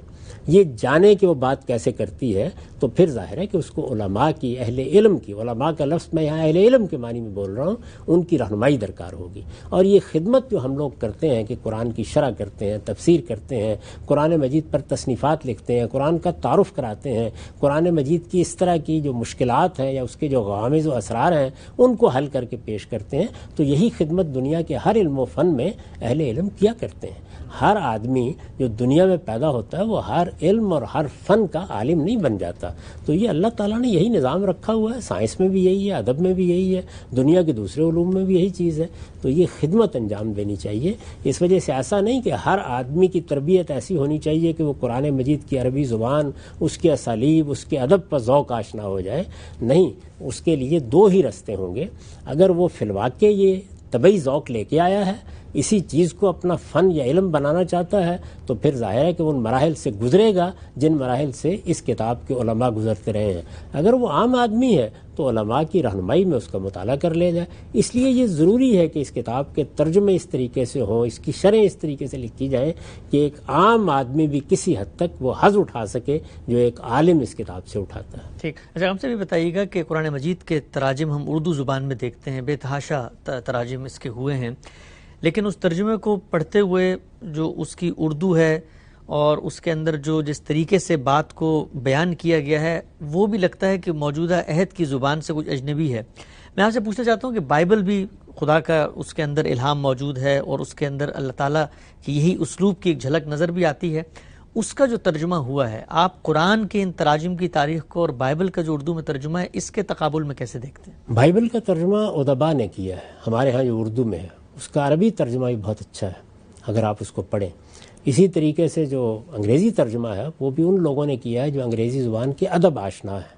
یہ جانے کہ وہ بات کیسے کرتی ہے، تو پھر ظاہر ہے کہ اس کو علماء کی، اہل علم کی، علماء کا لفظ میں یہاں اہل علم کے معنی میں بول رہا ہوں، ان کی رہنمائی درکار ہوگی. اور یہ خدمت جو ہم لوگ کرتے ہیں کہ قرآن کی شرح کرتے ہیں، تفسیر کرتے ہیں، قرآن مجید پر تصنیفات لکھتے ہیں، قرآن کا تعارف کراتے ہیں، قرآن مجید کی اس طرح کی جو مشکلات ہیں یا اس کے جو غوامض و اسرار ہیں ان کو حل کر کے پیش کرتے ہیں، تو یہی خدمت دنیا کے ہر علم و فن میں اہل علم کیا کرتے ہیں. ہر آدمی جو دنیا میں پیدا ہوتا ہے وہ ہر علم اور ہر فن کا عالم نہیں بن جاتا. تو یہ اللہ تعالیٰ نے یہی نظام رکھا ہوا ہے. سائنس میں بھی یہی ہے، ادب میں بھی یہی ہے، دنیا کے دوسرے علوم میں بھی یہی چیز ہے. تو یہ خدمت انجام دینی چاہیے. اس وجہ سے ایسا نہیں کہ ہر آدمی کی تربیت ایسی ہونی چاہیے کہ وہ قرآن مجید کی عربی زبان، اس کے اسالیب، اس کے ادب پر ذوق آشنا ہو جائے. نہیں، اس کے لیے دو ہی رستے ہوں گے. اگر وہ فی الواقع یہ طبعی ذوق لے کے آیا ہے، اسی چیز کو اپنا فن یا علم بنانا چاہتا ہے، تو پھر ظاہر ہے کہ ان مراحل سے گزرے گا جن مراحل سے اس کتاب کے علماء گزرتے رہے ہیں. اگر وہ عام آدمی ہے تو علماء کی رہنمائی میں اس کا مطالعہ کر لیا جائے. اس لیے یہ ضروری ہے کہ اس کتاب کے ترجمے اس طریقے سے ہوں, اس کی شرح اس طریقے سے لکھی جائیں کہ ایک عام آدمی بھی کسی حد تک وہ حظ اٹھا سکے جو ایک عالم اس کتاب سے اٹھاتا ہے. ٹھیک. اچھا, ہم سے بھی بتائیے گا کہ قرآن مجید کے تراجم ہم اردو زبان میں دیکھتے ہیں, بے تحاشا تراجم اس کے ہوئے ہیں, لیکن اس ترجمے کو پڑھتے ہوئے جو اس کی اردو ہے اور اس کے اندر جو جس طریقے سے بات کو بیان کیا گیا ہے وہ بھی لگتا ہے کہ موجودہ عہد کی زبان سے کچھ اجنبی ہے. میں آپ سے پوچھنا چاہتا ہوں کہ بائبل بھی خدا کا اس کے اندر الہام موجود ہے اور اس کے اندر اللہ تعالیٰ کی یہی اسلوب کی ایک جھلک نظر بھی آتی ہے, اس کا جو ترجمہ ہوا ہے آپ قرآن کے ان تراجم کی تاریخ کو اور بائبل کا جو اردو میں ترجمہ ہے اس کے تقابل میں کیسے دیکھتے ہیں؟ بائبل کا ترجمہ ادبا نے کیا ہے, ہمارے ہاں جو اردو میں ہے اس کا عربی ترجمہ بھی بہت اچھا ہے اگر آپ اس کو پڑھیں. اسی طریقے سے جو انگریزی ترجمہ ہے وہ بھی ان لوگوں نے کیا ہے جو انگریزی زبان کے ادب آشنا ہے.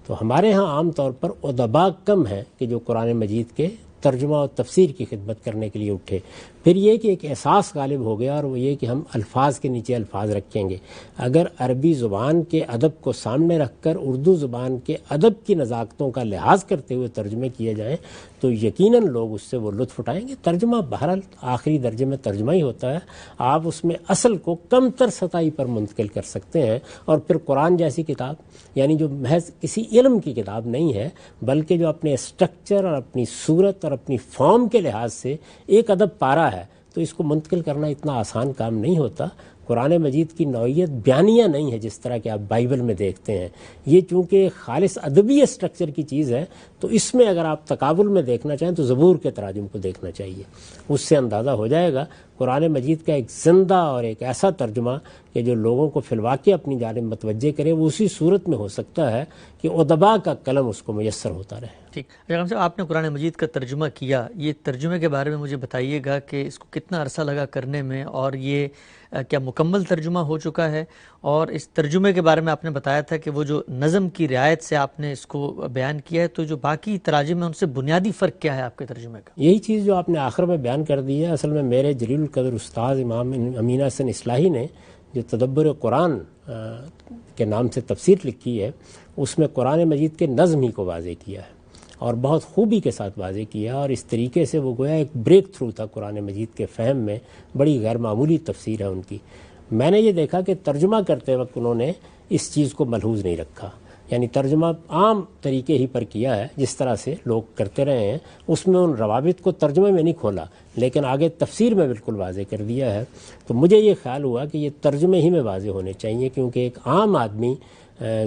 تو ہمارے ہاں عام طور پر ادبا کم ہیں کہ جو قرآن مجید کے ترجمہ اور تفسیر کی خدمت کرنے کے لیے اٹھے. پھر یہ کہ ایک احساس غالب ہو گیا اور وہ یہ کہ ہم الفاظ کے نیچے الفاظ رکھیں گے. اگر عربی زبان کے ادب کو سامنے رکھ کر اردو زبان کے ادب کی نزاکتوں کا لحاظ کرتے ہوئے ترجمے کیے جائیں تو یقیناً لوگ اس سے وہ لطف اٹھائیں گے. ترجمہ بہرحال آخری درجے میں ترجمہ ہی ہوتا ہے, آپ اس میں اصل کو کم تر سطحی پر منتقل کر سکتے ہیں. اور پھر قرآن جیسی کتاب, یعنی جو محض کسی علم کی کتاب نہیں ہے بلکہ جو اپنے اسٹرکچر اور اپنی صورت اور اپنی فارم کے لحاظ سے ایک ادب پارا ہے, تو اس کو منتقل کرنا اتنا آسان کام نہیں ہوتا. قرآن مجید کی نوعیت بیانیہ نہیں ہے جس طرح کہ آپ بائبل میں دیکھتے ہیں. یہ چونکہ خالص ادبی اسٹرکچر کی چیز ہے تو اس میں اگر آپ تقابل میں دیکھنا چاہیں تو زبور کے تراجم کو دیکھنا چاہیے, اس سے اندازہ ہو جائے گا. قرآن مجید کا ایک زندہ اور ایک ایسا ترجمہ کہ جو لوگوں کو فی الواقع اپنی جانب متوجہ کرے, وہ اسی صورت میں ہو سکتا ہے کہ ادبا کا قلم اس کو میسر ہوتا رہے. ٹھیک. اگر صاحب آپ نے قرآن مجید کا ترجمہ کیا, یہ ترجمے کے بارے میں مجھے بتائیے گا کہ اس کو کتنا عرصہ لگا کرنے میں, اور یہ کیا مکمل ترجمہ ہو چکا ہے؟ اور اس ترجمے کے بارے میں آپ نے بتایا تھا کہ وہ جو نظم کی رعایت سے آپ نے اس کو بیان کیا ہے, تو جو باقی تراجم ہیں ان سے بنیادی فرق کیا ہے آپ کے ترجمے کا؟ یہی چیز جو آپ نے آخر میں بیان کر دی ہے. اصل میں میرے جلیل القدر استاد امام امین حسن اصلاحی نے جو تدبر قرآن کے نام سے تفسیر لکھی ہے اس میں قرآن مجید کے نظم ہی کو واضح کیا ہے اور بہت خوبی کے ساتھ واضح کیا, اور اس طریقے سے وہ گویا ایک بریک تھرو تھا قرآن مجید کے فہم میں. بڑی غیر معمولی تفسیر ہے ان کی. میں نے یہ دیکھا کہ ترجمہ کرتے وقت انہوں نے اس چیز کو ملحوظ نہیں رکھا, یعنی ترجمہ عام طریقے ہی پر کیا ہے جس طرح سے لوگ کرتے رہے ہیں. اس میں ان روابط کو ترجمے میں نہیں کھولا لیکن آگے تفسیر میں بالکل واضح کر دیا ہے. تو مجھے یہ خیال ہوا کہ یہ ترجمے ہی میں واضح ہونے چاہیے, کیونکہ ایک عام آدمی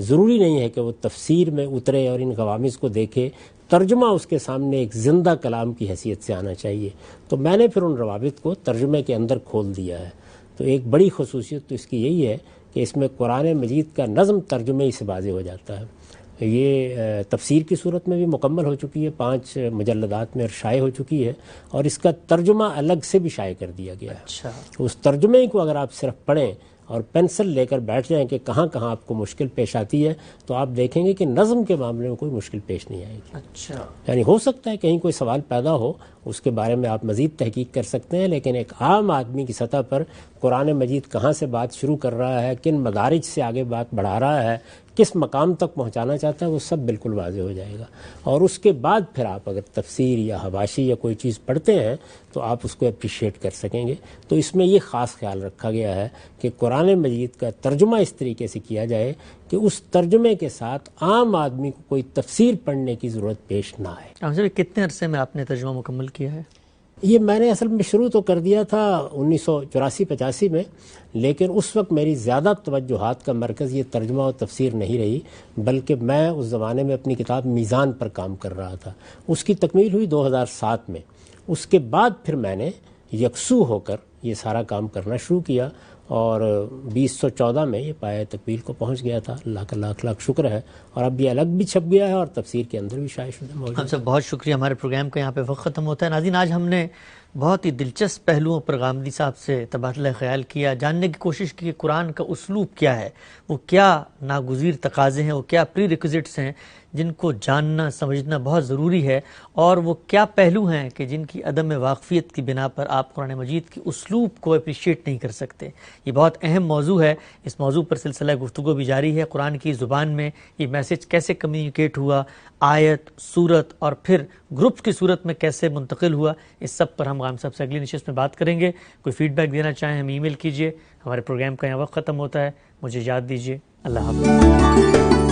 ضروری نہیں ہے کہ وہ تفسیر میں اترے اور ان قوامض کو دیکھے. ترجمہ اس کے سامنے ایک زندہ کلام کی حیثیت سے آنا چاہیے. تو میں نے پھر ان روابط کو ترجمے کے اندر کھول دیا ہے. تو ایک بڑی خصوصیت تو اس کی یہی ہے کہ اس میں قرآن مجید کا نظم ترجمے ہی سے واضح ہو جاتا ہے. یہ تفسیر کی صورت میں بھی مکمل ہو چکی ہے, 5 مجلدات میں شائع ہو چکی ہے, اور اس کا ترجمہ الگ سے بھی شائع کر دیا گیا ہے. اچھا. اس ترجمے کو اگر آپ صرف پڑھیں اور پینسل لے کر بیٹھ جائیں کہ کہاں کہاں آپ کو مشکل پیش آتی ہے تو آپ دیکھیں گے کہ نظم کے معاملے میں کوئی مشکل پیش نہیں آئے گی. اچھا. یعنی ہو سکتا ہے کہیں کوئی سوال پیدا ہو, اس کے بارے میں آپ مزید تحقیق کر سکتے ہیں, لیکن ایک عام آدمی کی سطح پر قرآن مجید کہاں سے بات شروع کر رہا ہے, کن مدارج سے آگے بات بڑھا رہا ہے, کس مقام تک پہنچانا چاہتا ہے, وہ سب بالکل واضح ہو جائے گا. اور اس کے بعد پھر آپ اگر تفسیر یا حواشی یا کوئی چیز پڑھتے ہیں تو آپ اس کو اپریشیٹ کر سکیں گے. تو اس میں یہ خاص خیال رکھا گیا ہے کہ قرآن مجید کا ترجمہ اس طریقے سے کیا جائے کہ اس ترجمے کے ساتھ عام آدمی کو کوئی تفسیر پڑھنے کی ضرورت پیش نہ آئے. آپ سے کتنے عرصے میں آپ نے ترجمہ مکمل کیا ہے؟ یہ میں نے اصل میں شروع تو کر دیا تھا 1984-85 میں, لیکن اس وقت میری زیادہ توجہات کا مرکز یہ ترجمہ و تفسیر نہیں رہی, بلکہ میں اس زمانے میں اپنی کتاب میزان پر کام کر رہا تھا. اس کی تکمیل ہوئی 2007 میں. اس کے بعد پھر میں نے یکسو ہو کر یہ سارا کام کرنا شروع کیا, اور 2014 میں یہ پایہ تکمیل کو پہنچ گیا تھا. اللہ کا لاکھ لاکھ شکر ہے, اور اب یہ الگ بھی چھپ گیا ہے اور تفسیر کے اندر بھی شائع شدہ موجود ہے. ہم سب بہت شکریہ. ہمارے پروگرام کا یہاں پہ وقت ختم ہوتا ہے. ناظرین, آج ہم نے بہت ہی دلچسپ پہلوؤں پر غامدی صاحب سے تبادلہ خیال کیا, جاننے کی کوشش کی کہ قرآن کا اسلوب کیا ہے, وہ کیا ناگزیر تقاضے ہیں, وہ کیا پری ریکوزٹس ہیں جن کو جاننا سمجھنا بہت ضروری ہے, اور وہ کیا پہلو ہیں کہ جن کی عدم واقفیت کی بنا پر آپ قرآن مجید کی اسلوب کو اپریشیٹ نہیں کر سکتے. یہ بہت اہم موضوع ہے، اس موضوع پر سلسلہ گفتگو بھی جاری ہے۔ قرآن کی زبان میں یہ میسج کیسے کمیونیکیٹ ہوا، آیت، سورت اور پھر گروپس کی صورت میں کیسے منتقل ہوا، اس سب پر ہم غام صاحب سے اگلی نشست میں بات کریں گے۔ کوئی فیڈ بیک دینا چاہیں ہمیں ای میل کیجیے۔ ہمارے پروگرام کا یہاں وقت ختم ہوتا ہے، مجھے یاد دیجیے۔ اللہ حافظ۔